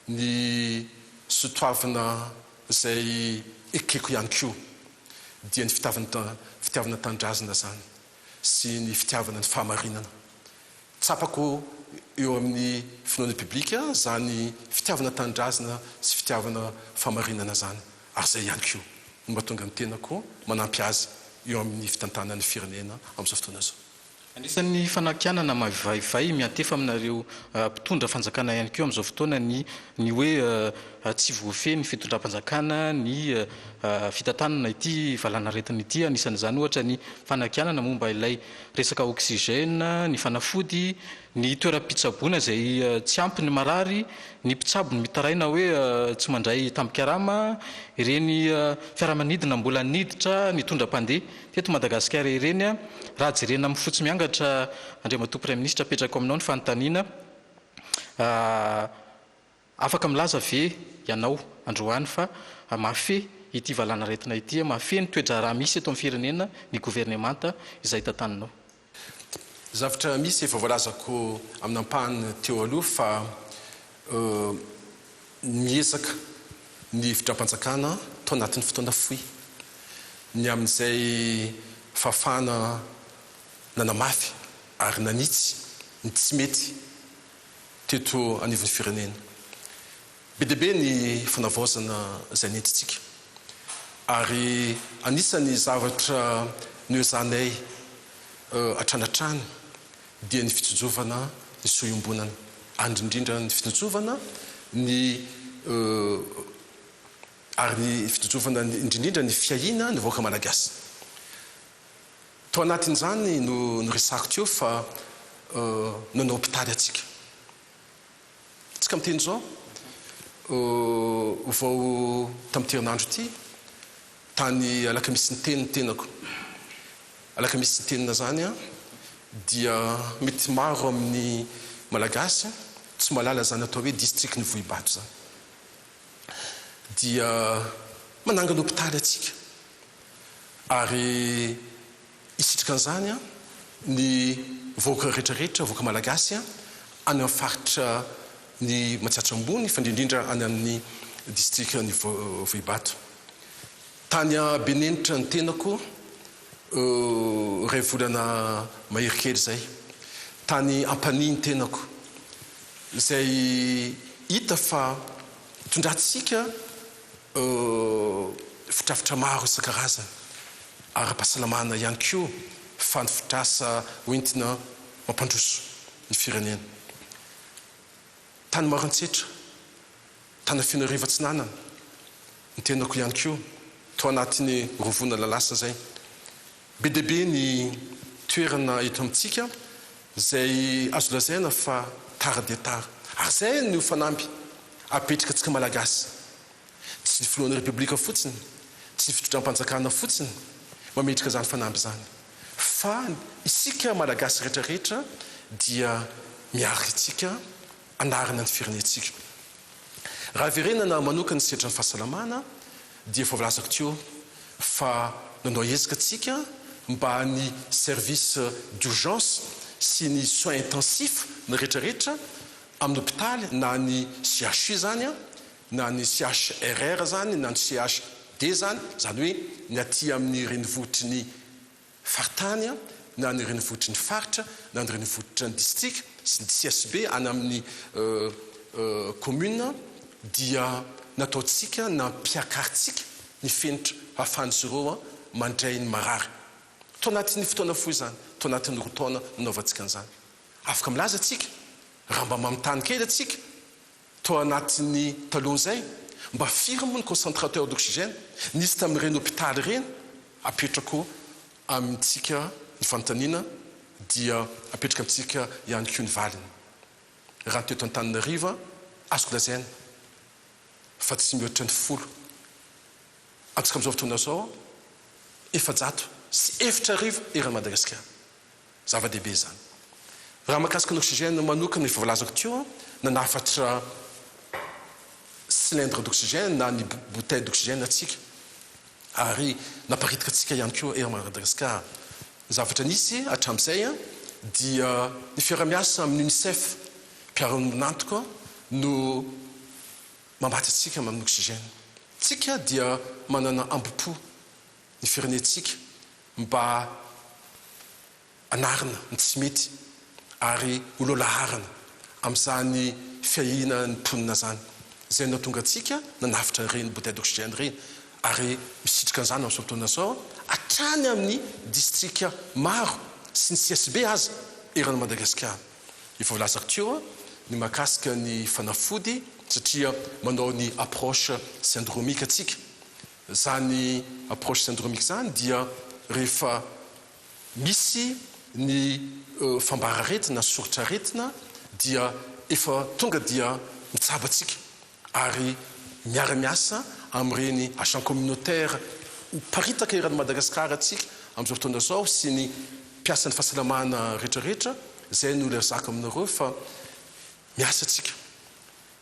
ny sotoavana zay ekeko ihany koa dia ny fitiavana tandrazana zany sy ny fitiavana ny fahamarinana. Tsapako eo amin'ny filohan'ny repoblika zany fitiavana tandrazana sy fitiavana fahamarinana zany ary zay ihany koa no mba tonga ny tenako manampy azy eo amin'ny fitantanan'ny firenena amin'izao fotoana zao.
Anisan'ny fanakianana mahivaivay miantefa aminareo mpitondra fanjakana ihany koa amin'izao fotoana ny hoe tsy voafeny fitondram-panjakana ny fitantanana ity valanaretana ity. Anisan'izany ohatra ny fanakianana momba ilay resaka oksizena, ny fanafody, ny toeram-pitsaboana zay tsy ampy ny marary, ny mpitsabo ny mitaraina hoe tsy mandray tampikarama, ireny fiaramanidina mbola niditra ny tondram-pandeha teto Madagasikara ireny raha jerena amin'ny fotsy miangatra andriamatoa Prime Ministre apetraka aminao ny fanontaniana afaka milaza ve ianao androany fa mafe ity valana retina ity mafe ny toetra raha misy eto amin'ny firenena ny gouvernemanta izay tantaninao.
Zavatra misy efa voalazako amin'ny ampahany teo aloha fa miezaka ny fitram-panjakana tao anatin'ny fotoana fohy ny amin'izay fafana nanamafy ary nanitsy ny tsy mety teto anivon'ny firenena. Be deabe ny fanavaozana izay nentintsika ary anisany zavatra noezanay atranatrany dia ny fitsojovana ny soiombonana andrindrindra ny fitsojovana ny ary ny fitsojovana indrindrindra ny fiahina ny vahoaka malagasy. Tao anatin'izany no resako teo fa nanao hôpitaly atsika. Tsika miteny zao vao tamin'ny herinandro ity tany alakamisy ny teny ny tenako. Alakamisy ny tenina zany a dia mety maro amin'ny malagasy tsy malala zany atao hoe district ny Vohibato zany. Dia manangana hôpitaly atsika ary isitrika an'izany a ny vahoaka rehetrarehetra vahoaka malagasy a any amin'ny faritra ny Matsiatra ambony fa indrindrindra any amin'ny district ny Vohibato. Tany a Benenitra ny tenako ray volana mahery kely zay. Tany Ampania ny tenako izay hita fa tondratsika fitrafitra maro isan-karazany ara-pahasalamana ihany koa fa ny fitrasa hoentina mampandroso ny firenena. Tany Maroantsetra, tany Fianareva Atsinanana ny tenako ihany koa tao anatin'ny rovona lalasa zay. Be deabe ny toerana eto amintsika izay azo lazaina fa tara dia tara ary zay no fanamby apetraka antsika malagasy. Tsy ny filohan'ny repoblika fotsiny, tsy ny fitondram-panjakana fotsiny mametraka zany fanamby zany fa isika malagasy rehetrarehetra dia miarika itsika anarana ny firenentsika. Raha verenana manokana ny sedra ny fahasalamana dia efa volazako teo fa nanao ezaka atsika mba ny service d'urgence sy ny soins intensifs ny rehetrarehetra amin'ny hôpitaly na ny CHU zany a na ny CHRR zany na ny CHD zany zany hoe ny aty amin'ny renivohitry ny faritany a na ny renivohitry ny faritra na ny renivohitry ny district sy ny CSB any amin'ny commune dia nataontsika nampiakarintsika ny fenitra hahafahan'izy ireo mandray ny marary. Tao anatin'ny fotoana fohy zany, tao anatin'ny roa taona nanaovantsika an'izany. Afaka milaza atsika raha mba mamitany kely atsika tao anatin'ny taloha zay mba firy moa ny concentrateur d'oxygène nisy tamin'ireny hôpitaly ireny apetrako amintsika ny fanontaniana dia apetraka amintsika ihany koa ny valiny. Raha ny teto Antananarivo azoko lazaina fa tsy mihoatra ny 10 antsika amin'izao fotoana zao 700 sy 4,000 eran'ny Madagasikara. Zava-dehibe zany. Raha mahakasika ny oxygène manokana efa volazako teo nanafatra cylindre d'oxygène na ny bouteille d'oxygène atsika ary naparitaka atsika ihany koa eran'ny Madagasikara. Zavatra nisy hatramin'izay dia ny fiara-miasa amin'ny UNICEF mpiara-manantoka no mambaty atsika amin'ny oxygène. Tsika dia manana ambopo ny firenentsika mba anarina ny tsy mety ary ololaharana amin'izany fiahina ny mponina zany. Zay nahatonga atsika nanafitra reny bouteille d'oxygène reny ary misitrika an'izany amin'izao fotoana zao hatrany amin'ny distrika maro sy ny CSB aza eran'ny Madagasikara. Efa volazako teo ny mahakasika ny fanafody satria manao ny approche syndromique atsika. Zany approche syndromique zany dia rehefa misy ny fambararetina soritra retina dia efa tonga dia mitsabo atsika ary miara-miasa amin'ireny agent communautaire paritaka eran'ny Madagasikara atsika amin'izao fotoana zao sy ny mpiasan'ny fahasalamana rehetrarehetra zay no lerzaka aminareo fa miasa atsika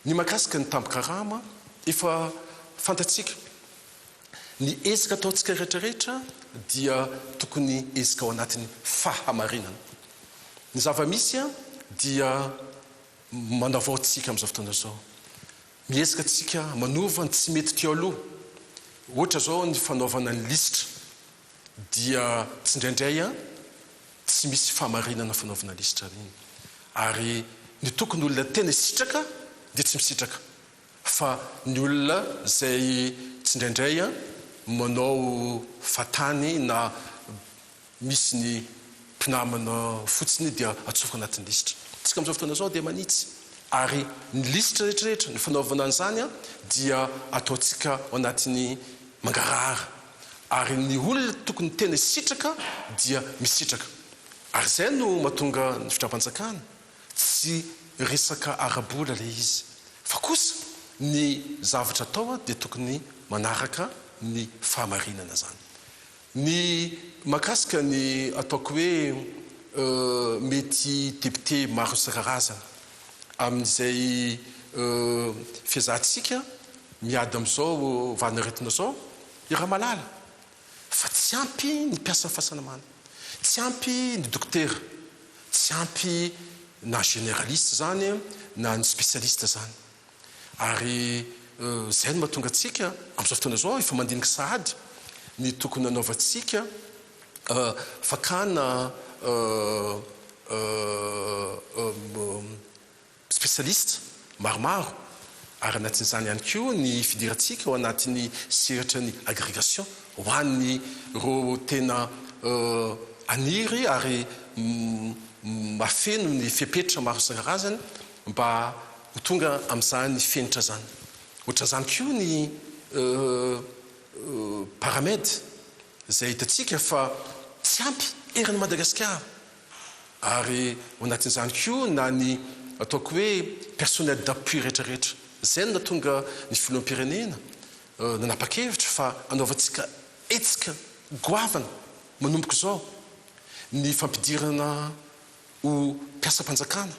ny makasika ny tampokarama efa fantatsika ny ezaka ataontsika rehetrarehetra dia tokony ezaka ao anatin'ny fahamarinana ny zava-misy a dia manavaotsika amin'izao fotoana zao miezaka atsika manova ny tsy mety teo aloha ohatra zao ny fanaovana ny lisitra dia tsy indraindray a tsy misy fahamarinana fanaovana lisitra reny ary ny tokony olona tena sitraka dia tsy misitraka fa ny olona zay tsy indraindray a manao fatany na misy ny mpinamana fotsiny dia atsofoka anatin'ny lisitra tsika amin'izao fotoana zao dia manitsy ary ny lisitra rehetrarehetra ny fanaovana an'izany a dia ataontsika ao anatin'ny mangarahara ary ny olona tokony tena sitraka dia misitraka ary zay no mahatonga ny fitram-panjakana tsy resaka arabola le izy fa kosa ny zavatra atao dia tokony manaraka ny fahamarinana zany ny makasika ny ataoko hoe mety député maro isan-karazana amin'izay fiazahantsika miady amin'izao vanaretina zao iraha malala fa tsy ampy ny mpiasa fahasalamana tsy ampy ny dokotera tsy ampy na généraliste zany na ny spécialiste zany ary zay no mahatonga atsika amin'izao fotoana zao efa mandinika sahady ny tokony anaovantsika fakana spécialiste maromaro ary anatin'izany ihany koa ny fidirantsika ao anatin'ny seratra ny agrégation ho an'ny ro tena aniry ary mafeno ny fipetratra maro isan-karazany mba ho tonga amin'izany fenitra zany ohatran'izany koa ny paramède zay hitantsika fa tsy ampy eran'ny Madagasikara ary ao anatin'izany koa na ny ataoko hoe personnel d'appui rehetrarehetra zay no natonga ny filoham-pirenena nanapa-kevitra fa anaovantsika etsika goavana manomboka izao ny fampidirana ho mpiasa-panjakana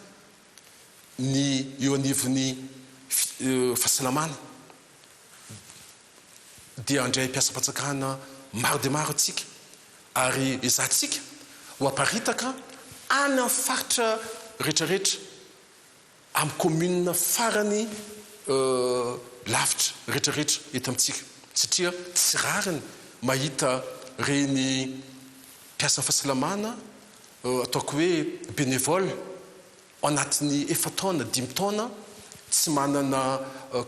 ny eo anivon'ny fahasalamana dia andray mpiasa-panjakana maro dia maro atsika ary izahantsika ho aparitaka any amin'ny faritra rehetrarehetra amin'ny commune farany lavitra rehetrarehetra eto amintsika satria tsy rariny mahita reny mpiasa fahasalamana ataoko hoe bénévole ao anatin'ny 4 taona 5 taona tsy manana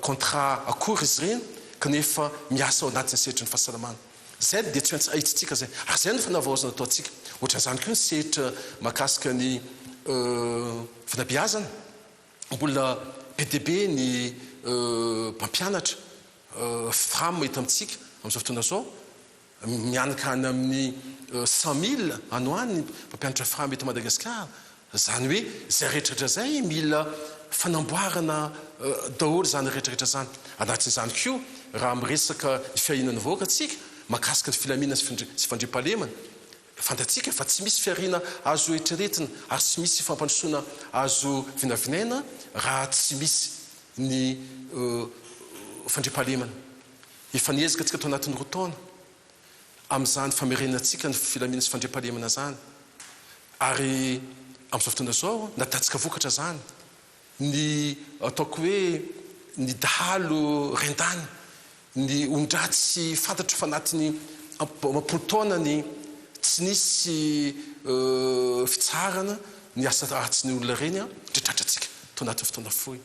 contrat akory izy reny kanefa miasa ao anatin'ny sehatry ny fahasalamana zay dia tsy maintsy ahitsitsika zay ary zay no fanavaozana ataontsika ohatran'izany koa ny sehatra mahakasika ny fanabeazana mbola PDB ny mpampianatra fram eto amintsika amin'izao fotoana zao mianaka any amin'ny 100 000 anoany mpampianatra fram eto Madagasikara zany hoe zay rehetrarehetra zay mila fanamboarana daholo zany rehetrarehetra zany anatin'izany koa raha miresaka ny fiahinana vahoaka atsika mahakasika ny filaminana sy fandriam-pahalemana fantatsika fa tsy misy fiarina azo eritreretina ary tsy misy fampandrosoana azo vinavinaina raha tsy misy ny fandriam-pahalemana efa niezaka atsika atao anatin'ny 2 taona amin'izany famerenantsika ny filaminana sy fandriam-pahalemana zany ary amin'izao fotoana zao natatsika vokatra zany ny ataoko hoe ny dahalo rendany ny ondratsy fantatro fa anatiny mampolo taonany tsy nisy fitsarana ny asa ratsy ny olona reny a dretratratsika to anatin'ny fotoana fohy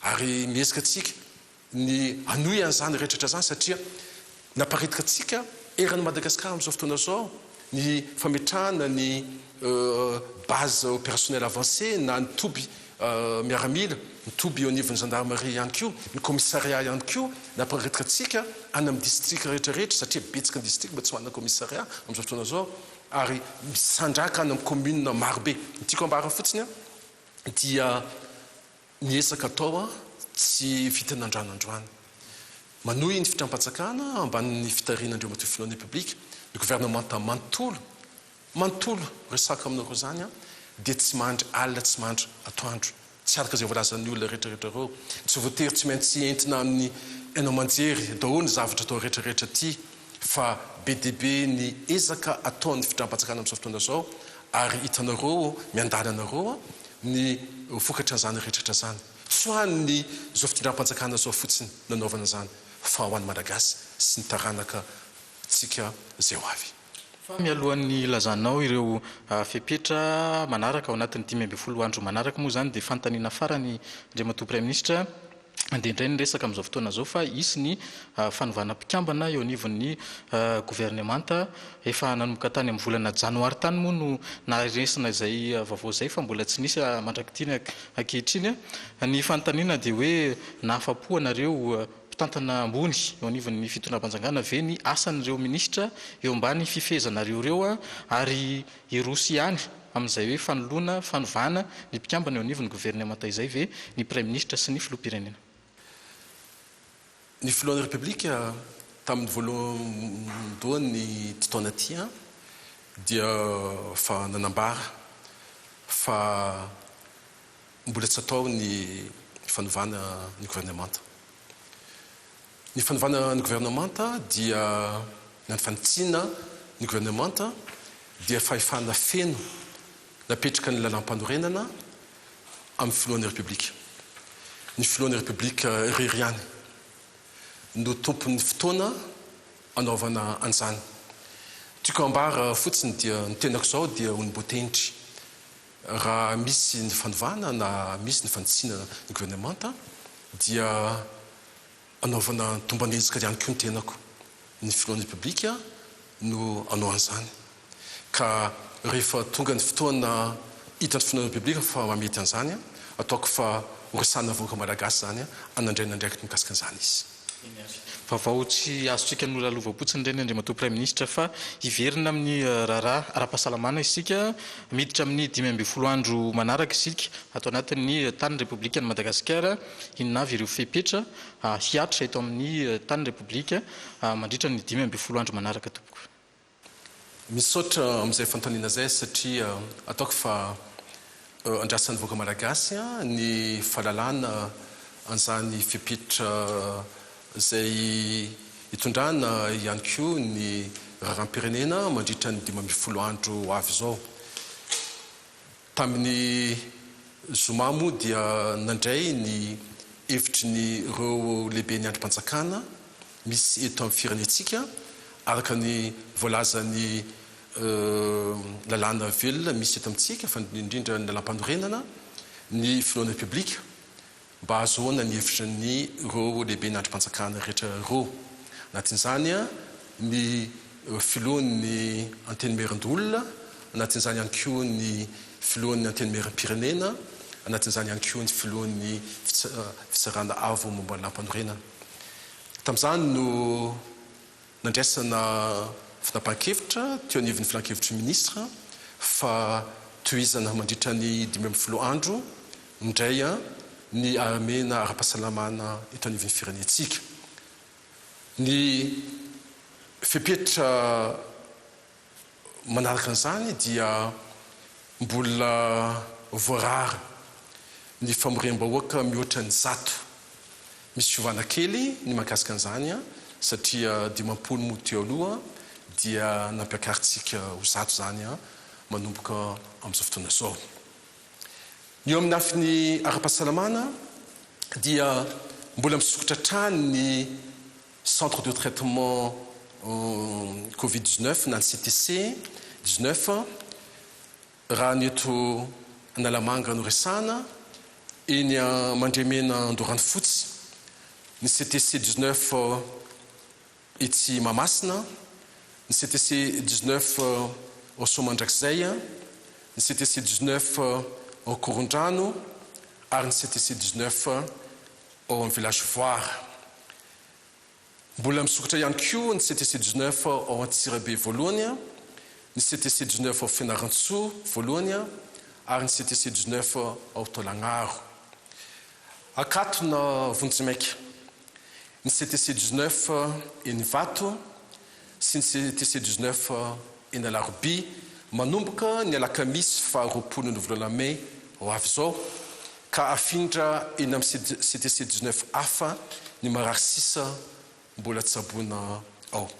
ary miezaka atsika ny anoy an'izany rehetratra zany satria naparitika atsika eran'ny Madagasikara amin'izao fotoana zao ny fametrahana ny base opérationnelle avancée na ny toby miaramila mitoby eo anivon'ny gendarmerie ihany koa ny commissariat ihany koa naparitika atsika any amin'ny district rehetrarehetra satria betsaka ny district mba tsy manana commissariat amin'izao fotoana zao ary misandraka any amin'ny commune marobe ny tiako ambara fotsiny a dia miezaka atao a tsy vitana andranandroany manohy ny fitram-panjakana ambanin'ny fitarianandreo maty filohan'ny publique ny gouvernementa manontolo resaka aminareo zany a dia tsy mandry alina tsy mandry atoandro tsy araka izay voalazan'ny olona rehetrarehetra reo tsy voatery tsy maintsy entina amin'ny hainao manjery daholo ny zavatra atao rehetrarehetra ty fa be deaibe ny ezaka ataon'ny fitram-panjakana amin'izao fotoana zao ary hitanareo miandala anareo ny vokatra an'izany rehetrarehetra zany tsy ho an'ny zao fitondram-panjakana zao fotsiny nanaovana zany fa ho an'ny malagasy sy ny taranaka tsika zay ho avy
fa mialohan'ny lazanao ireo fepetra manaraka ao anatin'ny 10 andro manaraka moa zany dia fantaniana farany Andriamatoa Prime Ministre andehandray ny resaka amin'izao fotoana zao fa isy ny fanovana mpikambana eo anivon'ny gouvernemanta efa nanomboka tany amin'ny volana janoary tany moa no naresina izay vaovao zay fa mbola tsy nisy mandrakitiny ankehitriny ny fanontaniana dia hoe nahafapo anareo tantana ambony eo anivon'ny fitondram-panjakana ve ny asan'ireo ministra eo ambany fifezanareo reo ary irosy ihany amin'izay hoe fanoloana fanovana ny mpikambana eo anivon'ny gouvernemanta izay ve ny prime ministre sy ny filoham-pirenena
ny filohan'ny republika tamin'ny voalohan'ny ty taona ty dia fa nanambara fa mbola tsy atao ny fanovana ny gouvernemanta ny fanovana ny gouvernemanta dia ny fanitsiana ny gouvernemanta dia fahefana feno napetraka ny lalam-panorenana amin'ny filohan'ny republika ny filohan'ny republika irery ihany no tompon'ny fotoana anaovana an'izany tiako ambara fotsiny dia ny tenako zao dia onim-boatengitry raha misy ny fanovana na misy ny fanitsiana ny gouvernemanta dia anaovana tombanezika ihany koa ny tenako ny filohan'ny republika no anao an'izany ka rehefa tonga ny fotoana hitan'ny filohan'ny republika fa mamety an'izany ataoko fa horesana vahoaka malagasy zany anandraina ndraiky mikasika an'izany izy
vaovao tsy azotsika ny olalovapotsiny ireny Andriamatoa Prime Ministre fa hiverina amin'ny raharaha ara-pahasalamana isika miditra amin'ny 10 andro manaraka isika atao anatin'ny tany republika ny Madagasikara inonavy ireo fepetra hiatra eto amin'ny tany republika mandritra ny 10 andro manaraka tompoko
misaotra amin'izay fantaniana zay satria ataoko fa andrasan'ny vahoaka malagasy ny fahalalana an'izany fepetra zay hitondrana ihany koa ny raharam-pirenena mandritra ny 10 andro avy zao tamin'ny zoma moa dia nandray ny hevitry ny reo lehibe ny androm-panjakana misy eto amin'ny firenetsika araka ny voalazany lalàna velona misy eto amintsika fa indrindra ny lalam-panorenana ny filohan'ny republika mba azohoana ny hevitra ny reo lehibe ny androm-panjakana rehetra reo anatin'izany ny filohan'ny antenimerin-dolona anatin'izany ihany koa ny filohan'ny antenimerim-pirenena anatin'izany ihany koa ny filohan'ny fitsarana avo momba lam-panorenana tamin'izany no nandraisana finapan-kevitra teo anivon'ny filan-kevitry ministre fa tohizana mandritra ny 10 andro indray ny amena ara-pahasalamana eto anivon'ny firenetsika ny fepetra manaraka an'izany dia mbola voarary ny famorem-bahoaka mihoatra ny 100 misy fiovana kely ny mahakasika an'izany satria 50 moa teo aloha dia nampiakarintsika ho 100 zany manomboka amin'izao fotoana zao ny eo amin'ny afiny ara-pahasalamana dia mbola misokotra trany ny centre de traitement Covid-19 na ny CTC 19 raha ny eto analamanga no resana eny mandremena andorany fotsy ny CTC 19 etsy Mahamasina ny CTC 19 ao Somandrakizay ny CTC 19 ao Korondrano ary ny CTC 19 ao amin'ny village Voire mbola misokotra ihany koa ny CTC 19 ao Antsirabe voalohany ny CTC 19 ao Fianarantsoa voalohany ary ny CTC 19 ao Taolagnaro akatona Vonjimaika ny CTC 19 eny Vato sy ny CTC 19 eny Alaroby manomboka ny alakamisy faha 20 May ho avy zao ka afindra eny amin'ny CTC19 hafa ny marary sisa mbola tsaboana ao.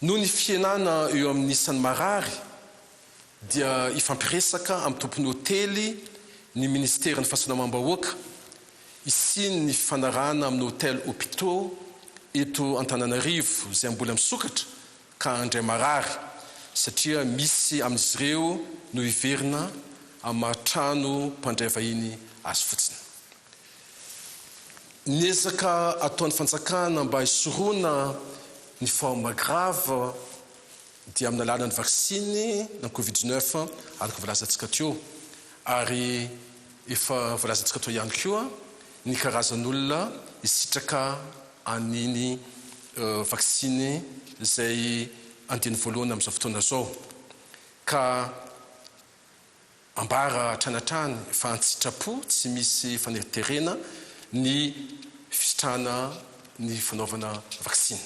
Noho ny fienana eo amin'ny isan'ny marary dia ifampiresaka amin'ny tompon'ny hôtely ny ministera ny fahasalamam-bahoaka isiny ny fanarana amin'ny hôtel hôpitaux eto Antananarivo izay mbola misokatra ka andray marary satria misy amin'izy ireo no iverina amin'ny mahatrano mpandray vahiny azy fotsiny. Niezaka ataon'ny fanjakana mba hisoroana ny forme grave dia amin'ny alalan'ny vaksiny na Covid-19 araka voalazantsika teo ary efa voalazantsika teo ihany koa ny karazan'olona hisitraka an'iny vaksiny izay andiny voalohany amin'izao fotoana zao ka ambara hatranatrany fa an-tsitrapo tsy misy faneriterena ny fisitrana ny fanaovana vaksiny.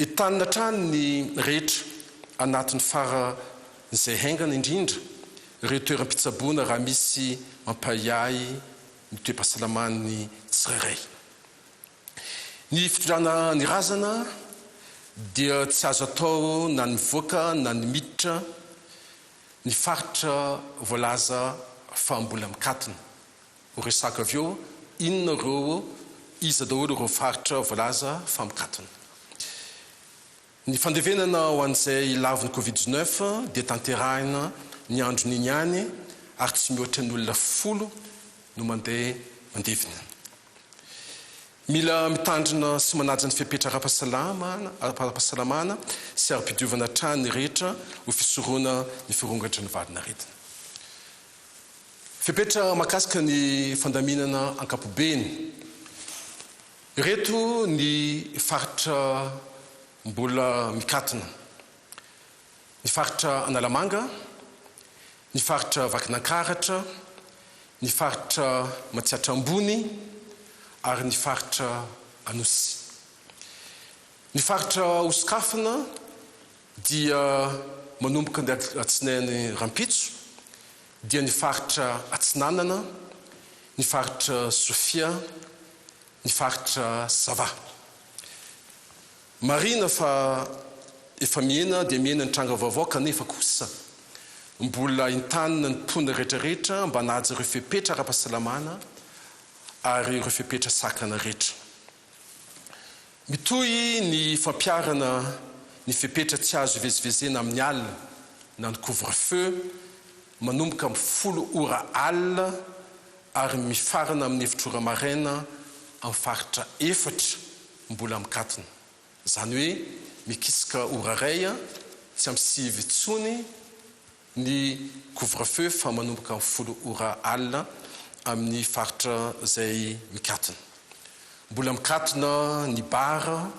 Entanina hatrany ny rehetra anatin'ny faran'izay haingana indrindra ireo toeram-pitsaboana raha misy mampahay ny toe-pahasalamany tsirairay. Ny fitondrana ny razana dia tsy azo atao na ny mivoaka na ny miditra ny faritra voalaza fa mbola mikatona. Ho resaka avy eo inona ireo iza daholo ireo faritra voalaza fa mikatona. Ny fandevenana ho an'izay lavin'ny Covid-19 dia tanterahina ny andro niny ihany ary tsy mihoatra ny olona 10 no mandeha mandevina. Mila mitandrina sy manaja ny fipetra ara-pahasalamana sy ara-pidiovana hatrany rehetra ho fisoroana ny firongatra ny vadina retina. Fipetra makasika ny fandaminana ankapobeny. Reto ny faritra mbola mikatona. Ny faritra Analamanga, ny faritra Vakinankaratra, ny faritra Matsiatra Ambony ary ny faritra Anosy. Ny faritra Osikafana dia manomboka ny Atsinainy Rampitso, dia ny faritra Atsinanana, ny faritra Sofia, ny faritra Sava. Marina fa efa miena dia miena ny tranga vaovao kanefa kosa mbola intanina ny mpona rehetrarehetra mba nahaja ireo fipetra ara-pahasalamana ary ireo fipetra sakana rehetra. Mitohy ny fampiarana ny fipetra tsy azo ivezivezena amin'ny alina na ny couvre-feu manomboka amin'ny 10 ora alina ary mifarana amin'ny efitra ora maraina amin'ny faritra 4 mbola mikatona. Zany hoe mikisaka ora ray tsy am'sivy intsony ny couvre-feu fa manomboka amin'ny 10 ora alina amin'ny faritra izay mikatona. Mbola mikatona ny bara,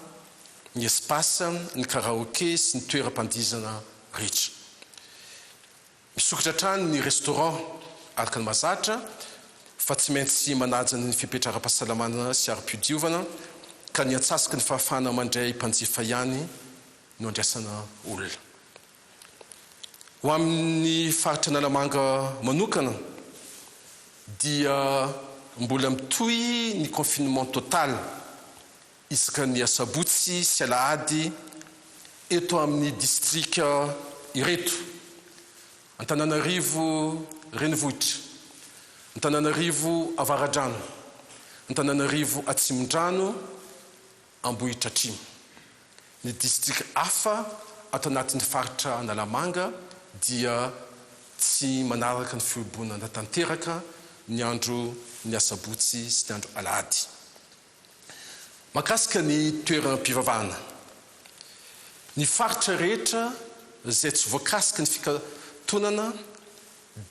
ny espace, ny karaoké sy ny toeram-pandizana rehetra. Misokatra hatrany ny restaurant araka ny mahazatra fa tsy maintsy manaja ny fipetra ara-pahasalamana sy ara-pidiovana ka ny atsasika ny fahafana mandray mpanjifa ihany no andraisana olona. Ho amin'ny faritra Analamanga manokana dia mbola mitohy ny confinement total isaka ny Asabotsy sy Alahady eto amin'ny distrika ireto: Antananarivo Renivohitra, Antananarivo Avaradrano, Antananarivo Atsimondrano, Ambohitra Atrimo. Ny distrika hafa ato anatin'ny faritra Analamanga dia tsy manaraka ny fiobonana tanteraka ny andro ny Asabotsy sy ny andro Alahady. Makasika ny toeram-pivavahana. Ny faritra rehetra izay tsy voakasika ny fikatonana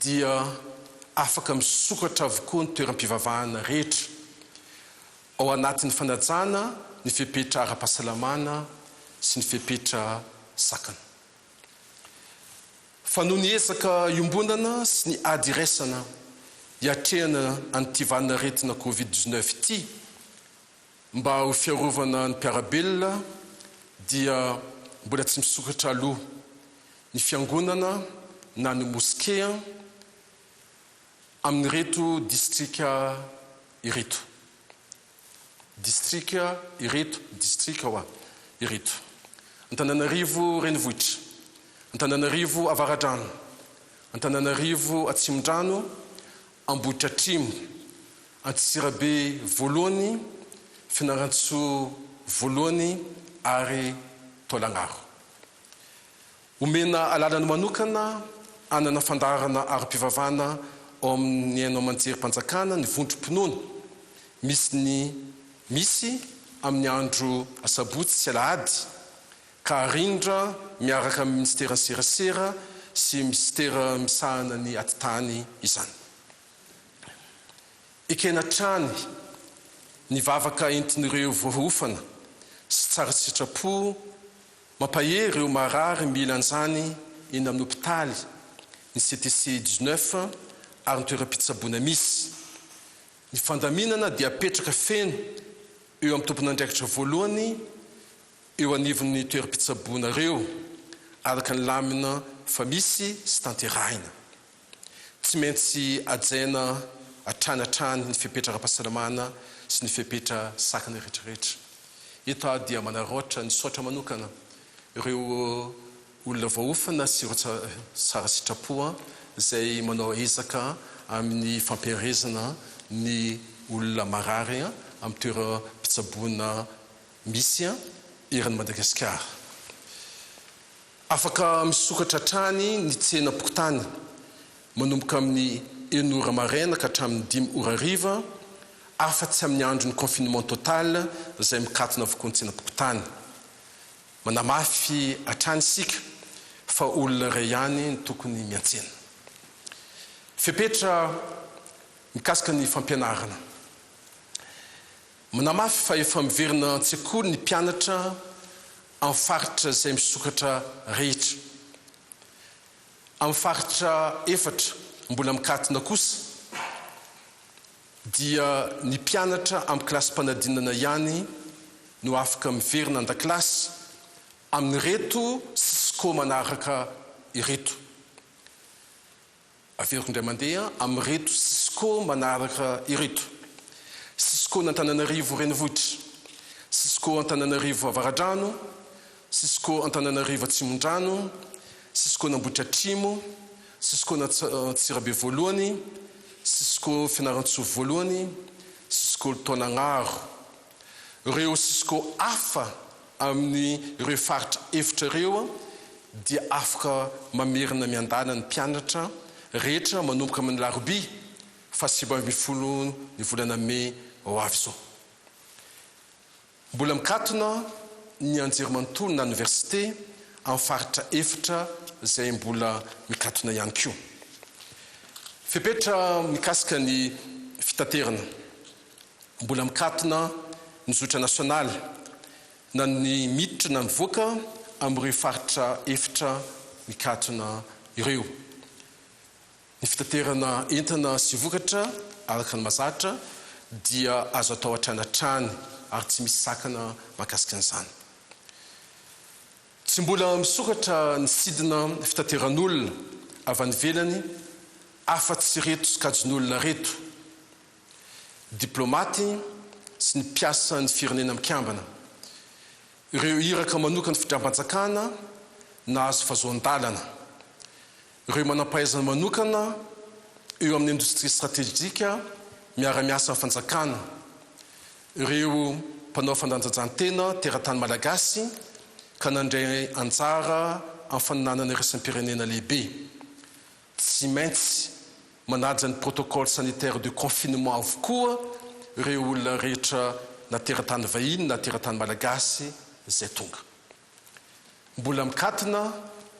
dia afaka misokatra avokoa ny toeram-pivavahana rehetra ao anatin'ny fanajana ny fipetra ara-pahasalamana sy ny fipetra sakana. Fa noho ny ezaka iombonana sy ny ady iraisana hiatrehana an'ity vanina retina Covid-19 ity mba ho fiarovana ny mpiarabelona dia mbola tsy misokatra aloha ny fiangonana na ny moskea amin'ny reto distrika ireto. Distrika ireto, distrika hoa ireto. Antananarivo renivohitra, Antananarivo avaradrano, Antananarivo atsimondrano, Ambohitra atrimo, Antsirabe voalohany, Fianarantsoa voalohany ary Taolagnaro. Omena alalany manokana anana fandarana ara-pivavana ao amin'ny haino amanjerim-panjakana ny vondrom-pinoana misy amin'ny andro asabotsy sy alahady ka rindra miaraka amin'ny ministera serasera sy ministera misahana ny atitany izany. Ekena trany ny vavaka entin'ireo voaofana sy tsara sitrapo mampahery ireo marary mila an'izany eny amin'ny hôpitaly ny CTC 19 ary ny toeram-pitsaboana misy. Ny fandaminana dia apetraka feno eo amin'ny tompon'andraikitra voalohany eo anivon'ny toeram-pitsaboana ireo araka ny lamina fa misy sy tanterahina. Tsy maintsy ajaina atranatrany ny fipetra-pahasalamana sy ny fipetra sakana rehetrarehetra. Eto dia manaroatra ny saotra manokana ireo olona vaofana sy ireo tsara sitrapoa izay manao ezaka amin'ny fampiarezana ny olona marary amin'ny toeram-pitsaboana misy eran'ny Madagasikara. Afaka misokatra trany ny tsena pokotany manomboka amin'ny 9 ora maraina ka hatramin'ny 5 ora hariva afa-tsy amin'ny andro ny confinement total izay mikatona avokoa ny tsena pokotany. Manamafy hatrany isika fa olona iray ihany ny tokony miantsena. Fepetra mikasika ny fampianarana. Manamafy fa efa miverina an-tsekoly ny mpianatra amin'ny faritra izay misokatra rehetra. Amin'ny faritra efatra mbola mikatona kosa dia ny mpianatra amin'ny kilasy mpanadinana ihany no afaka miverina an-dakilasy amin'ny reto sisko manaraka ireto. Averiko indray mandeha amin'ny reto sisko manaraka ireto. Sisko Antananarivo renivohitra, sisko Antananarivo avaradrano, sisko Antananarivo atsimondrano, sisko Ambohitra atrimo, sisko Antsirabe voalohany, sisko Fianarantsoa voalohany, sisko Taolagnaro. Ireo sisko hafa amin'ny ireo faritra efitra ireo dia afaka mamerina miandana ny mpianatra rehetra manomboka amin'ny larobia fa 7 ny volana May ho avy izao. Mbola mikatona ny anjerimanontolo na université amin'ny faritra efitra izay mbola mikatona ihany koa. Fepetra mikasika ny fitaterana. Mbola mikatona ny zotra nasionaly na ny miditra na mivoaka amin'ireo faritra efitra mikatona ireo. Ny fitaterana entana sy vokatra araka ny mazatra dia azo atao hatranatrany ary tsy misy sakana mahakasika an'izany. Tsy mbola misokatra ny sidina fitateran'olona avy any ivelany afa-tsy reto sy kajin'olona reto. Diplomaty sy ny mpiasa ny firenena mikambana. Ireo iraka manokana fitram-panjakana na azo fahazoan-dalana. Ireo manam-pahaizana manokana eo amin'ny indostria stratégique miara-miasa amin'ny fanjakana. Ireo mpanao fandanjahantena teratany malagasy ka nandray anjara amin'ny faninanana iraisam-pirenena lehibe. Tsy maintsy manaja ny protocole sanitaire de confinement avokoa ireo olona rehetra na teratany vahiny na teratany malagasy izay tonga. Mbola mikatona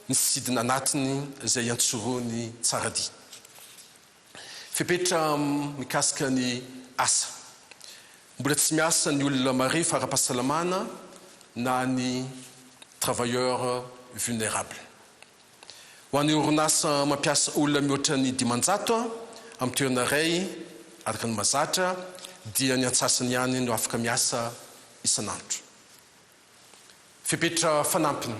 ny sidina anatiny izay antsoroany tsara dia. Fepetra mikasika ny asa. Mbola tsy miasa ny olona mare fara-pahasalamana na ny travailleurs vulnérables. Ho an'ny orinasa mampiasa olona mihoatra ny 500 amin'ny toerana iray araka ny mazatra dia ny antsasany ihany no afaka miasa isan'andro. Fepetra fanampiny.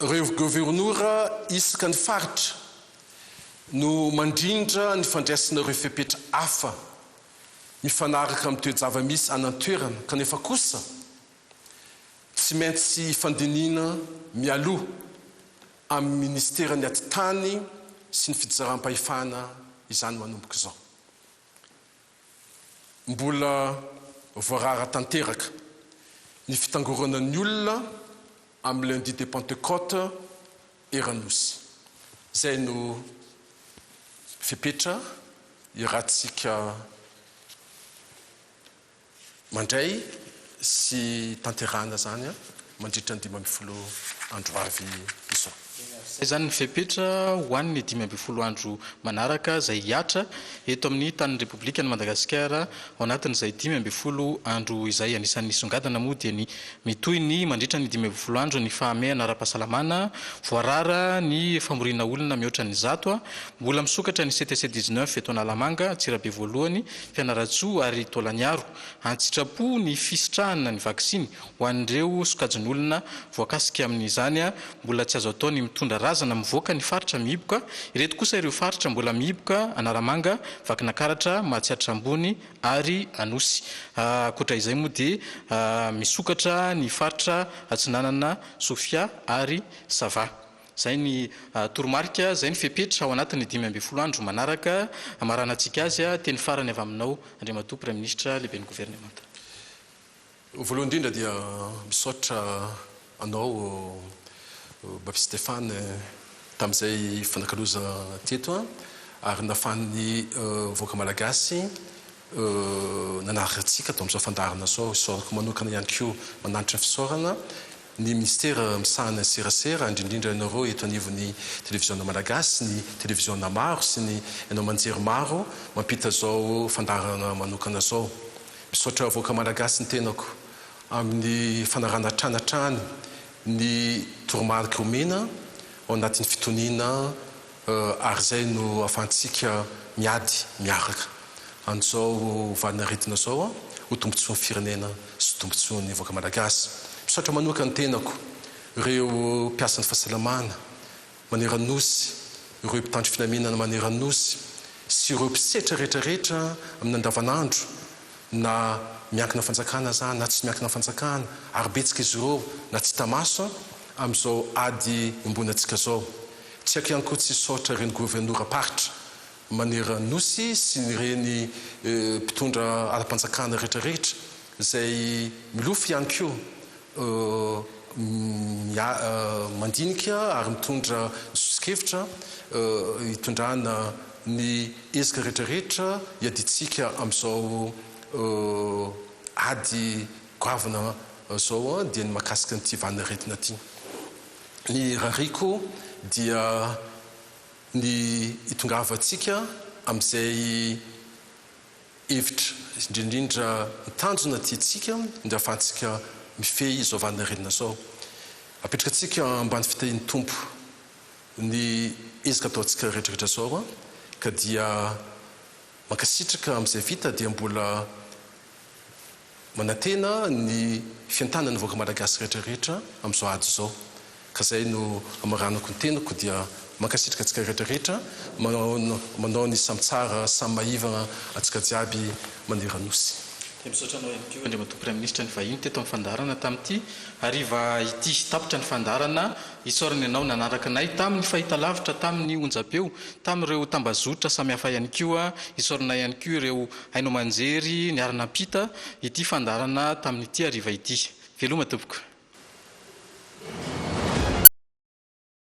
Ireo gouvernoura isaka ny faritra no mandrindra ny fandraisana ireo fepetra hafa mifanaraka amin'ny toe-java-misy anantoerana kanefa kosa tsy maintsy fandinina mialoha amin'ny ministerany atitany sy ny fidizaram-pahefana izany manomboka izao. Mbola voarara tanteraka ny fitangoranan'ny olona amin'ny lundi de Pentecôte Eranosy. Zay no fepetra irahantsika mandray sy tanterana zany mandritra ny 5 andro avy izao.
Zay zany ny fepetra hoan'ny 5 andro manaraka zay hiatra eto amin'ny tanin'ny Repoblika ny Madagasikara ao anatin'izay 5 andro izay anisan'ny songadana moa dia ny mitoy ny mandritra ny 5 andro ny fahamehana ara-pahasalamana, voarara ny famorina olona mihoatra ny 100, mbola misokatra ny CTC19 eto Analamanga, Antsirabe voalohany, Fianaratsoa ary Taolaniaro, antsitrapo ny fisitrahana ny vaksiny ho an'ireo sokajin'olona voakasika amin'izany, mbola tsy azo atao ny mitondra razana mivoaka ny faritra mihiboka, ireto kosa ireo faritra mbola mihiboka Analamanga, Vakinakaratra, Mahatsiatra Ambony ary Anosy. Ankoatra izay moa dia misokatra ny faritra Atsinanana, Sofia ary Sava. Zay ny toromarika, zay ny fepetra ao anatin'ny 5 andro manaraka amaranantsika azy teny farany avy aminao Andriamatoa Premier Ministre lehiben'ny gouvernemanta.
Voalohany indrindra dia misaotra anao Baptiste Stéphane tamin'izay fanakaloza teto ary nafan'ny voaka malagasy nanaraka antsika atao amin'izao fandarana zao isaorako manokana ihany koa mananitra fisaorana ny ministera misahana serasera indrindrindra ianareo eto anivon'ny televiziona malagasy, ny televiziona maro sy ny ianao manjery maro mampita zao fandarana manokana zao. Misaotra voaka malagasy ny tenako amin'ny fanarana tranatrany ny toromarika omena ao anatin'ny fitoniana ary zay no ahafahantsika miady miaraka an'izao valinaretina zao ho tombontsoan'ny firenena sy tombontsoan'ny voaka malagasy. Misaotra manoka ny tenako ireo mpiasan'ny fahasalamana maneran-nosy, ireo mpitandro filaminana maneran-nosy sy ireo mpisetra rehetrarehetra amin'ny andavanandro na miankina fanjakana zany na tsy miankina fanjakana ary betsika izy ireo na tsy tamaso amin'izao ady ambony antsika zao. Tsy haiko ihany koa tsy saotra ireny gouvernora paritra maneran-nosy sy ireny mpitondra ara-panjakana rehetrarehetra zay milofo ihany koa mandinika ary mitondra sosikevitra hitondrana ny ezika rehetrarehetra iaditsika amin'izao ady goavana zao dia ny mahakasika nyity valinaretina ty. Ny rariko dia ny hitongavatsika amin'izay hevitra indrindrindra mitanjona tiatsika dia ahafahantsika mifehy izao valinaretina zao. Apetraka atsika ambany fitahin'ny tompo ny ezika ataontsika rehetrarehetra zao ka dia mankasitraka amin'izay vita dia mbola manantena ny fiantanany voaka malagasy rehetrarehetra amin'izao ady zao. Ka zay no amaranako ny tenako dia mankasitraka atsika rehetrarehetra manao ny samy tsara samy maivana atsika jiaby maneran-nosy.
Misaotra anao ihany koa Andriamatoa Premier Ministre ny vahiny teto amin'ny fandarana tamin'ity hariva ity tapitra ny fandarana isaorany ianao nanaraka anay tamin'ny fahitalavitra tamin'ny onjam-peo tamin'ireo tambazotra samihafa ihany koa isaoranay ihany koa ireo hainao manjery ny aranampita ity fandarana tamin'ity hariva ity. Veloma tompoko.